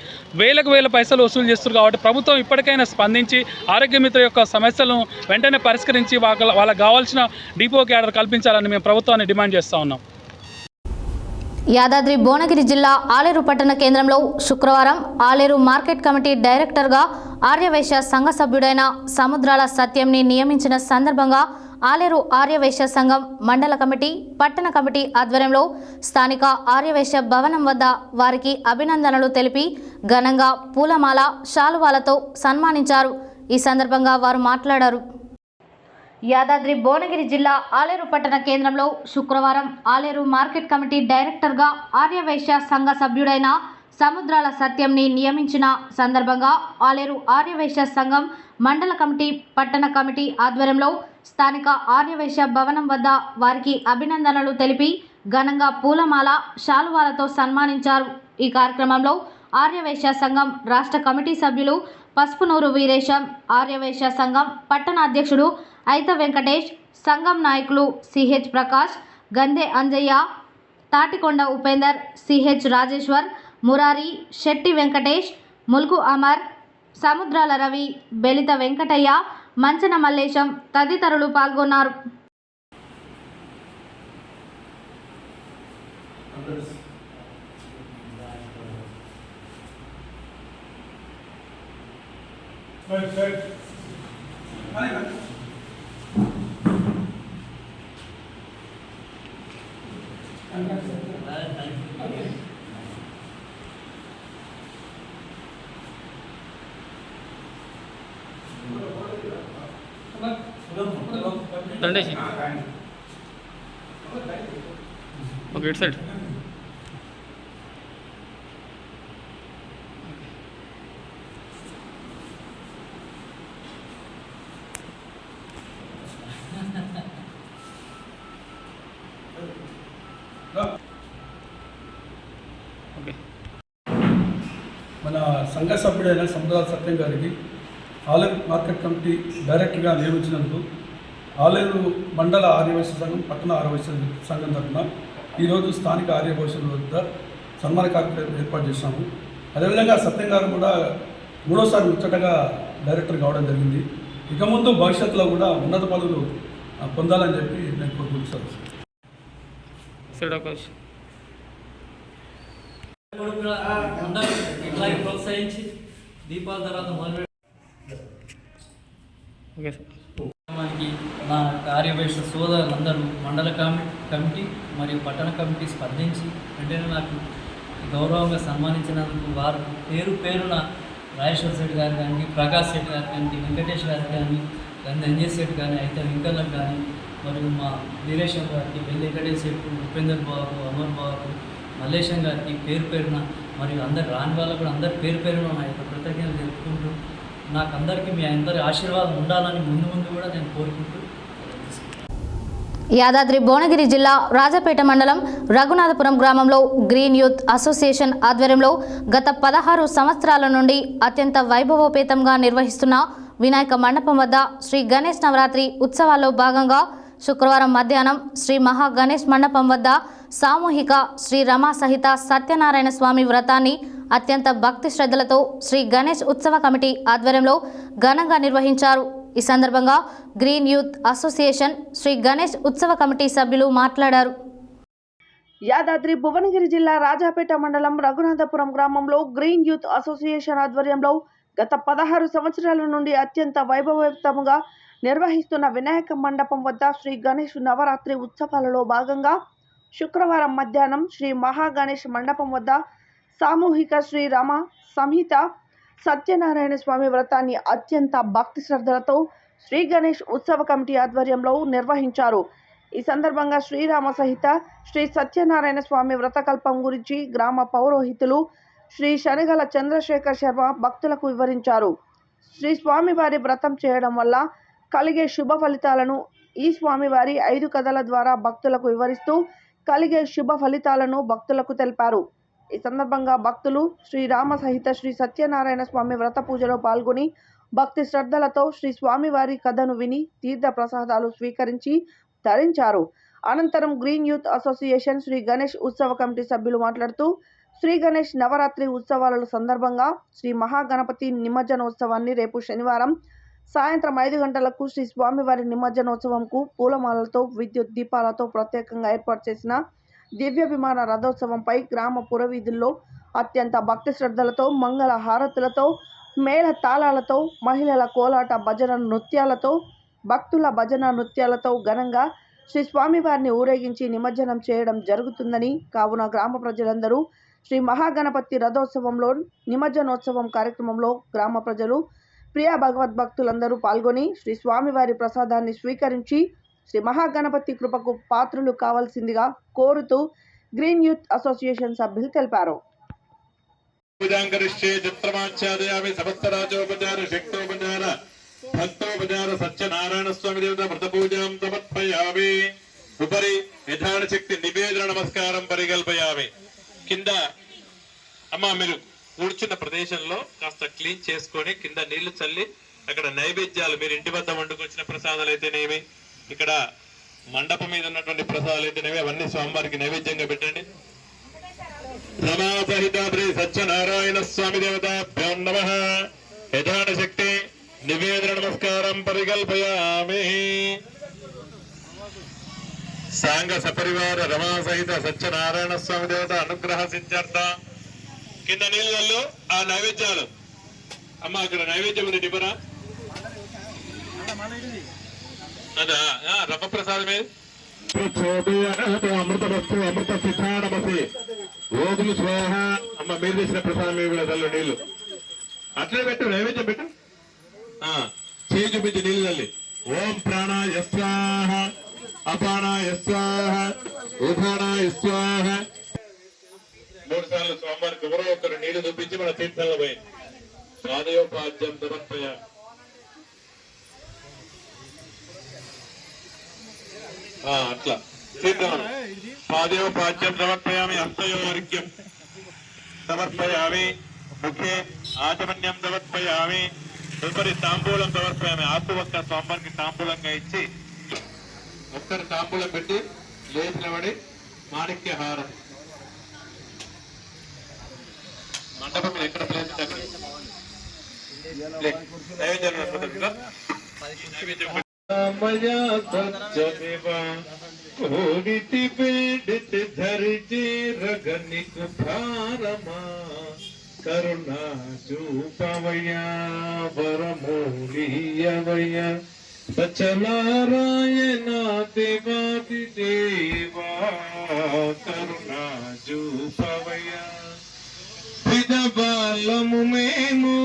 వేల పైసలు వసూలు చేస్తారు. కాబట్టి ప్రభుత్వం ఇప్పటికైనా స్పందించి ఆరోగ్య మిత్ర యొక్క సమస్యలను వెంటనే పరిష్కరించి వాళ్ళకి కావాల్సిన డిపో క్యాడర్ కల్పించాలని మేము ప్రభుత్వాన్ని డిమాండ్ చేస్తూ ఉన్నాం. యాదాద్రి భువనగిరి జిల్లా ఆలేరు పట్టణ కేంద్రంలో శుక్రవారం ఆలేరు మార్కెట్ కమిటీ డైరెక్టర్గా ఆర్యవైశ్య సంఘ సభ్యుడైన సముద్రాల సత్యంని నియమించిన సందర్భంగా ఆలేరు ఆర్యవైశ్య సంఘం మండల కమిటీ, పట్టణ కమిటీ ఆధ్వర్యంలో స్థానిక ఆర్యవైశ్య భవనం వద్ద వారికి అభినందనలు తెలిపి ఘనంగా పూలమాల, శాలువాలతో సన్మానించారు. ఈ సందర్భంగా వారు మాట్లాడారు. యాదాద్రి భువనగిరి జిల్లా ఆలేరు పట్టణ కేంద్రంలో శుక్రవారం ఆలేరు మార్కెట్ కమిటీ డైరెక్టర్గా ఆర్యవైశ్య సంఘ సభ్యుడైన సముద్రాల సత్యంని నియమించిన సందర్భంగా ఆలేరు ఆర్యవైశ్య సంఘం మండల కమిటీ, పట్టణ కమిటీ ఆధ్వర్యంలో స్థానిక ఆర్యవైశ్య భవనం వద్ద వారికి అభినందనలు తెలిపి ఘనంగా పూలమాల, శాలువాలతో సన్మానించారు. ఈ కార్యక్రమంలో ఆర్యవైశ్య సంఘం రాష్ట్ర కమిటీ సభ్యులు పసుపునూరు వీరేశం, ఆర్యవైశ్య సంఘం పట్టణ అధ్యక్షుడు ఐత వెంకటేష్, సంఘం నాయకులు సిహెచ్ ప్రకాష్, గంధే అంజయ్య, తాటికొండ ఉపేందర్, సిహెచ్ రాజేశ్వర్, మురారి, శెట్టి వెంకటేష్, ముల్కు అమర్, సముద్రాల రవి, బెలిత వెంకటయ్య, మంచన మల్లేశం తదితరులు పాల్గొన్నారు. దండేసి ఓకే ఇటు సైడ్ మన సంఘ సభ్యుడైన సముద్రాల సత్యం గారికి ఆలేరు మార్కెట్ కమిటీ డైరెక్టర్గా నియమించినందుకు ఆలేరు మండల ఆర్యవైశ్య సంఘం, పట్టణ ఆర్యవైశ్య సంఘం తరఫున ఈరోజు స్థానిక ఆర్యవైశ్యుల వద్ద సన్మాన కార్యక్రమం ఏర్పాటు చేశాము. అదేవిధంగా సత్యం గారు కూడా 3వసారి ముచ్చటగా డైరెక్టర్ కావడం జరిగింది. ఇక ముందు భవిష్యత్తులో కూడా ఉన్నత పదవులు పొందాలని చెప్పి నేను కోరుకుంటున్నాను. ప్రోత్సహించి దీపాల తర్వాత మొదలు మనకి నా ఆర్యవైశ్య సోదరులందరూ మండల కమిటీ మరియు పట్టణ కమిటీ స్పందించి వెంటనే నాకు గౌరవంగా సన్మానించినందుకు వారు పేరున రాజేశ్వర్ శెట్టి గారు కానీ, ప్రకాష్ శెట్టి గారు కానీ, వెంకటేష్ గారు కానీ, గంధ అంజయ్ శెట్టి కానీ, అయితే వెంకన్నకు కానీ, మరియు మా వీరేశం గారికి, వెంకటేష్ శెట్టి, ఉపేందర్ బాబు, అమర్ బాబు, మల్లేశం గారికి పేరున మరియు అందరు రాని వాళ్ళకు కూడా అందరి పేరున నా యొక్క కృతజ్ఞతలు తెలుపుకుంటూ నాకు అందరికీ మీ అందరి ఆశీర్వాదం ఉండాలని ముందు కూడా నేను కోరుకుంటూ. యాదాద్రి భువనగిరి జిల్లా రాజపేట మండలం రఘునాథపురం గ్రామంలో గ్రీన్ యూత్ అసోసియేషన్ ఆధ్వర్యంలో గత 16 సంవత్సరాల నుండి అత్యంత వైభవోపేతంగా నిర్వహిస్తున్న వినాయక మండపం వద్ద శ్రీ గణేష్ నవరాత్రి ఉత్సవాల్లో భాగంగా శుక్రవారం మధ్యాహ్నం శ్రీ మహా గణేష్ మండపం వద్ద సామూహిక శ్రీ రమా సహిత సత్యనారాయణ స్వామి వ్రతాన్ని అత్యంత భక్తి శ్రద్ధలతో శ్రీ గణేష్ ఉత్సవ కమిటీ ఆధ్వర్యంలో ఘనంగా నిర్వహించారు. ఈ సందర్భంగా green youth association Shri Ganesh ఉత్సవ కమిటీ సభ్యులు మాట్లాడారు. యాదాద్రి భువనగిరి జిల్లా రాజాపేట మండలం రఘునాథపురం గ్రామంలో గ్రీన్ యూత్ అసోసియేషన్ ఆధ్వర్యంలో గత 16 సంవత్సరాల నుండి అత్యంత వైభవోపేతంగా నిర్వహిస్తున్న వినాయక మండపం వద్ద శ్రీ గణేష్ నవరాత్రి ఉత్సవాలలో భాగంగా శుక్రవారం మధ్యాహ్నం శ్రీ మహాగణేష్ మండపం వద్ద సామూహిక శ్రీరామ సంహిత సత్యనారాయణ స్వామి వ్రతాన్ని అత్యంత భక్తి శ్రద్ధలతో శ్రీ గణేష్ ఉత్సవ కమిటీ ఆధ్వర్యంలో నిర్వహించారు. ఈ సందర్భంగా శ్రీరామ సహిత శ్రీ సత్యనారాయణ స్వామి వ్రతకల్పం గురించి గ్రామ పౌరోహితులు శ్రీ శనగల చంద్రశేఖర్ శర్మ భక్తులకు వివరించారు. శ్రీ స్వామివారి వ్రతం చేయడం వల్ల కలిగే శుభ ఫలితాలను ఈ స్వామివారి 5 కథల ద్వారా భక్తులకు వివరిస్తూ కలిగే శుభ ఫలితాలను భక్తులకు తెలిపారు. ఈ సందర్భంగా భక్తులు శ్రీరామ సహిత శ్రీ సత్యనారాయణ స్వామి వ్రత పూజలో పాల్గొని భక్తి శ్రద్ధలతో శ్రీ స్వామివారి కథను విని తీర్థ ప్రసాదాలు స్వీకరించి ధరించారు. అనంతరం green youth association Shri Ganesh ఉత్సవ కమిటీ సభ్యులు మాట్లాడుతూ శ్రీ గణేష్ నవరాత్రి ఉత్సవాల సందర్భంగా శ్రీ మహాగణపతి నిమజ్జనోత్సవాన్ని రేపు శనివారం సాయంత్రం 5 గంటలకు శ్రీ స్వామివారి నిమజ్జనోత్సవంకు పూలమాలలతో విద్యుత్ దీపాలతో ప్రత్యేకంగా ఏర్పాటు చేసిన దివ్య విమాన రథోత్సవంపై గ్రామ పురవీధుల్లో అత్యంత భక్తి శ్రద్ధలతో మంగళ హారతులతో మేళ తాళాలతో మహిళల కోలాట భజన నృత్యాలతో భక్తుల భజన నృత్యాలతో ఘనంగా శ్రీ స్వామివారిని ఊరేగించి నిమజ్జనం చేయడం జరుగుతుందని, కావున గ్రామ ప్రజలందరూ శ్రీ మహాగణపతి రథోత్సవంలో నిమజ్జనోత్సవం కార్యక్రమంలో గ్రామ ప్రజలు ప్రియా భగవద్భక్తులందరూ పాల్గొని శ్రీ స్వామివారి ప్రసాదాన్ని స్వీకరించి శ్రీ మహాగణపతి కృపకు పాత్రులు కావాల్సిందిగా కోరుతూ గ్రీన్ యూత్ అసోసియేషన్ సభ్యులు తెలిపారు. సత్యనారాయణ స్వామి దేవత వ్రత పూజాం సమర్పయామి. ఉపరి విధాన శక్తి నివేదన నమస్కారం పరికల్పయామి. కింద అమ్మ మీరు కూర్చున్న ప్రదేశంలో కాస్త క్లీన్ చేసుకొని కింద నీళ్లు చల్లి అక్కడ నైవేద్యాలు మీరు ఇంటి వద్ద వండుకొచ్చిన ప్రసాదాలు అయితేనేమి, ఇక్కడ మండపం మీద ఉన్నటువంటి ప్రసాదాలు అయితేనేమి అవన్నీ స్వామివారికి నైవేద్యంగా పెట్టండి. రమా సహిత శ్రీ సత్యనారాయణ స్వామి దేవతాభ్యో నమః. యథాన శక్తి నివేదన నమస్కారం పరికల్పయామి. సాంగ సపరివార రమా సహిత సత్యనారాయణ స్వామి దేవత అనుగ్రహ సిద్ధార్థ. కింద నీళ్ళల్లో ఆ నైవేద్యాలు అమ్మ అక్కడ నైవేద్యం ఉంది డిపరా అదా రమ ప్రసాదమే. అమృత వస్తు అమృత సిద్ధానమసి ఓదులు స్వాహ. అమ్మ మీరు చేసిన ప్రసాదమే కూడా తల్లు నీళ్లు అట్లే పెట్టు, నైవేద్యం పెట్టు. చేయి చూపించి నీళ్ళు తల్లి. ఓం ప్రాణాయ స్వాహ, అపానాయ స్వాహ, ఉదానాయ స్వాహ. 3 సార్లు స్వామివారికి ఎవరో ఒకరు నీళ్లు చూపించి మన తీర్థంలో పోయి పాదయోపాద్యం సమర్పయ. అట్లా తీర్థం పాదయోపాద్యం సమర్పయామి. హస్తయోర్ఘ్యం సమర్పయామి. ముఖే ఆచమన్యం సమర్పయామి. తదుపరి తాంబూలం సమర్పయామి. ఆకు ఒక్క స్వామివారికి తాంబూలంగా ఇచ్చి ఒక్కరు తాంబూలం పెట్టి లేచినబడి మాణిక్య హారం మండపం ఎక్కడ ప్లేస్ కరుణా చూపవయ్యా వరమూలియవయ్యా సత్యనారాయణ దేవాది దేవా కరుణా చూపవయ్యా. పిదవాళ్ళము మేము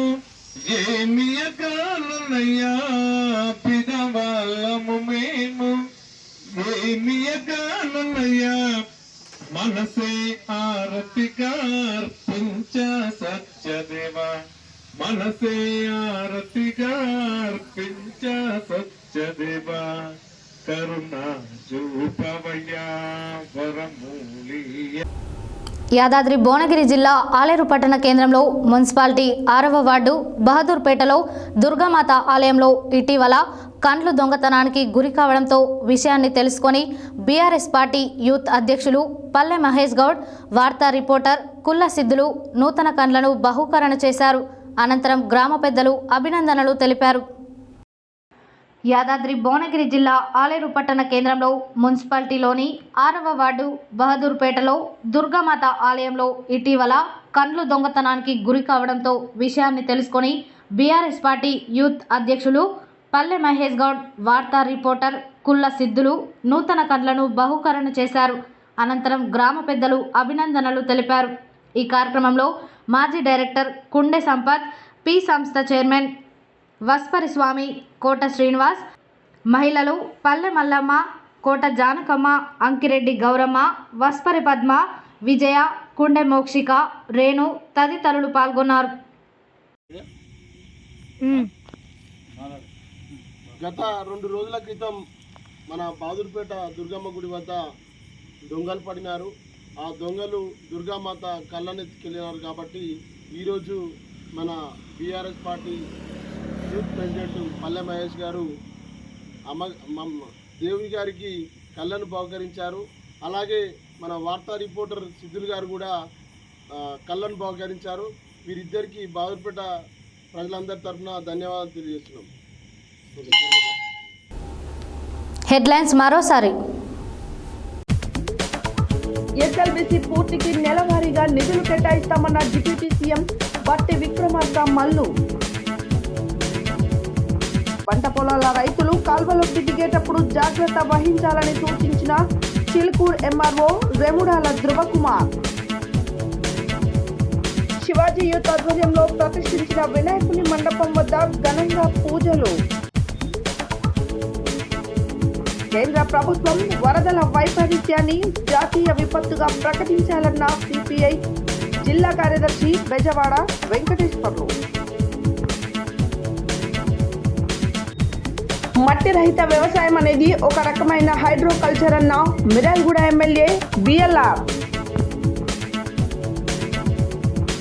ఏమియగాలనయ్యా, పిదవాళ్ళము మేము ఏమియగాలనయ్యా. మనసే ఆరతిగా అర్పించ సత్యదేవ, మనసే ఆరతిగా అర్పించ సత్యదేవ. కరుణా చూపవయ్యా వరమూలియ. యాదాద్రి భువనగిరి జిల్లా ఆలేరు పట్టణ కేంద్రంలో మున్సిపాలిటీ 6వ వార్డు బహదూర్పేటలో దుర్గామాత ఆలయంలో ఇటీవల కండ్లు దొంగతనానికి గురి కావడంతో విషయాన్ని తెలుసుకొని బీఆర్ఎస్ పార్టీ యూత్ అధ్యక్షులు పల్లె మహేష్ గౌడ్, వార్తా రిపోర్టర్ కుల్ల సిద్ధులు నూతన కండ్లను బహూకరణ చేశారు. అనంతరం గ్రామ పెద్దలు అభినందనలు తెలిపారు. యాదాద్రి భువనగిరి జిల్లా ఆలేరు పట్టణ కేంద్రంలో మున్సిపాలిటీలోని 6వ వార్డు బహదూర్పేటలో దుర్గామాత ఆలయంలో ఇటీవల కండ్లు దొంగతనానికి గురి కావడంతో విషయాన్ని తెలుసుకొని బీఆర్ఎస్ పార్టీ యూత్ అధ్యక్షులు పల్లె మహేష్ గౌడ్, వార్తా రిపోర్టర్ కుల్ల సిద్ధులు నూతన కండ్లను బహుకరణ చేశారు. అనంతరం గ్రామ పెద్దలు అభినందనలు తెలిపారు. ఈ కార్యక్రమంలో మాజీ డైరెక్టర్ కుండే సంపత్, పి సంస్థ చైర్మన్ వస్పరి స్వామి, కోట శ్రీనివాస్, మహిళలు పల్లె మల్లమ్మ, కోట జానకమ్మ, అంకిరెడ్డి గౌరమ్మ, వస్పరి పద్మ, విజయ, కుండే మోక్షిక, రేణు తదితరులు పాల్గొన్నారు. గత 2 రోజుల క్రితం మన బహదూర్పేట దుర్గమ్మ గుడి వద్ద దొంగలు పడినారు. ఆ దొంగలు దుర్గామాత కళ్ళనెత్తుకెళ్ళినారు. కాబట్టి ఈరోజు మన బీఆర్ఎస్ పార్టీ యూత్ ప్రెసిడెంట్ పల్లె మహేష్ గారు దేవుని గారికి కళ్ళను బహుకరించారు. అలాగే మన వార్తా రిపోర్టర్ సిద్ధులు గారు కూడా కళ్ళను బహుకరించారు. వీరిద్దరికీ బహదూర్పేట ప్రజలందరి తరఫున ధన్యవాదాలు తెలియజేస్తున్నాం. హెడ్లైన్స్ మరోసారి. ఎస్ఎల్బీసీ పూర్తికి నెలవారీగా నిధులు కేటాయిస్తామన్న డిప్యూటీ సీఎం బట్టి విక్రమార్క మల్లు. పంట పొలాల రైతులు కాల్వలోకి దిగేటప్పుడు జాగ్రత్త వహించాలని సూచించిన చిలుకూరు ఎంఆర్ఓ రెముడాల ధృవకుమార్. శివాజీ యూత్ ఆధ్వర్యంలో ప్రతిష్ఠించిన వినాయకుని మండపం వద్ద ఘనంగా పూజలు. కేంద్ర ప్రభుత్వం వరదల వైపరీత్యాన్ని జాతీయ విపత్తుగా ప్రకటించాలన్న సిపిఐ జిల్లా కార్యదర్శి బెజవాడ వెంకటేశ్వర్లు. మట్టి రహిత వ్యవసాయం అనేది ఒక రకమైన హైడ్రోకల్చర్ అన్న Miryalaguda MLA BLR.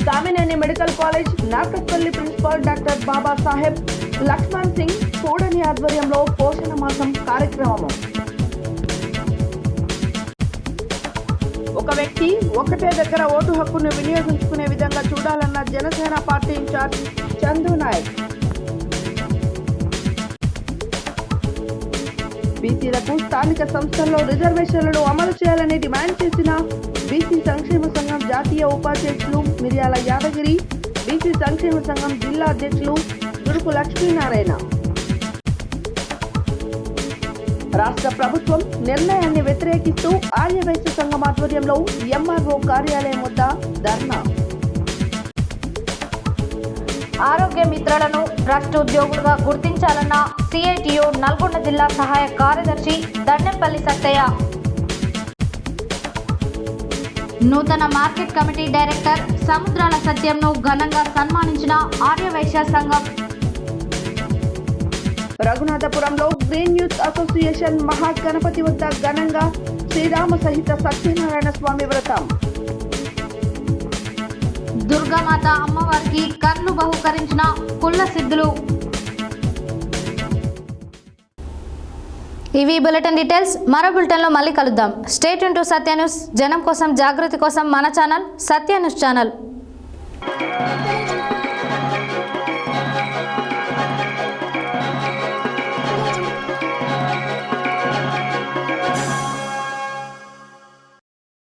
Samineni medical college Narketpally principal doctor Baba Saheb Laxman Singh Sodani ఆధ్వర్యంలో పోషణ మాసం కార్యక్రమం. ఒక వ్యక్తి ఒకటే దగ్గర ఓటు హక్కును వినియోగించుకునే విధంగా చూడాలన్న జనసేన పార్టీ ఇన్ఛార్జ్ చందు నాయక్. బీసీలకు స్థానిక సంస్థల్లో రిజర్వేషన్లను అమలు చేయాలని డిమాండ్ చేసిన బీసీ సంక్షేమ సంఘం జాతీయ ఉపాధ్యక్షులు మిర్యాల యాదగిరి, బీసీ సంక్షేమ సంఘం జిల్లా అధ్యక్షులు దురుకు లక్ష్మీనారాయణ. రాష్ట్ర ప్రభుత్వం నిర్ణయాన్ని వ్యతిరేకిస్తూ ఆర్యవైశ్య సంఘం ఆధ్వర్యంలో ఎంఆర్ఓ కార్యాలయం వద్ద ధర్నా. ఆరోగ్య మిత్రులను ట్రస్ట్ ఉద్యోగులుగా గుర్తించాలన్న సిఐటియు నల్గొండ జిల్లా సహాయ కార్యదర్శి దండెంపల్లి సత్తయ్య. నూతన మార్కెట్ కమిటీ డైరెక్టర్ సముద్రాల సత్యంను ఘనంగా సన్మానించిన ఆర్యవైశ్య సంఘం. రఘునాథపురంలో గ్రీన్ యూత్ అసోసియేషన్ మహాగణపతి వద్ద ఘనంగా శ్రీరామ సహిత సత్యనారాయణ స్వామి వ్రతం. దుర్గామాత అమ్మవారికి కర్లు బహుకరించిన కుల్ల సిద్ధులు. ఇవి బులెటిన్ డీటెయిల్స్. మరో బులెటిన్లో మళ్ళీ కలుద్దాం. Stay tune to Satya news. జనం కోసం, జాగృతి కోసం మన ఛానల్ సత్య న్యూస్ ఛానల్.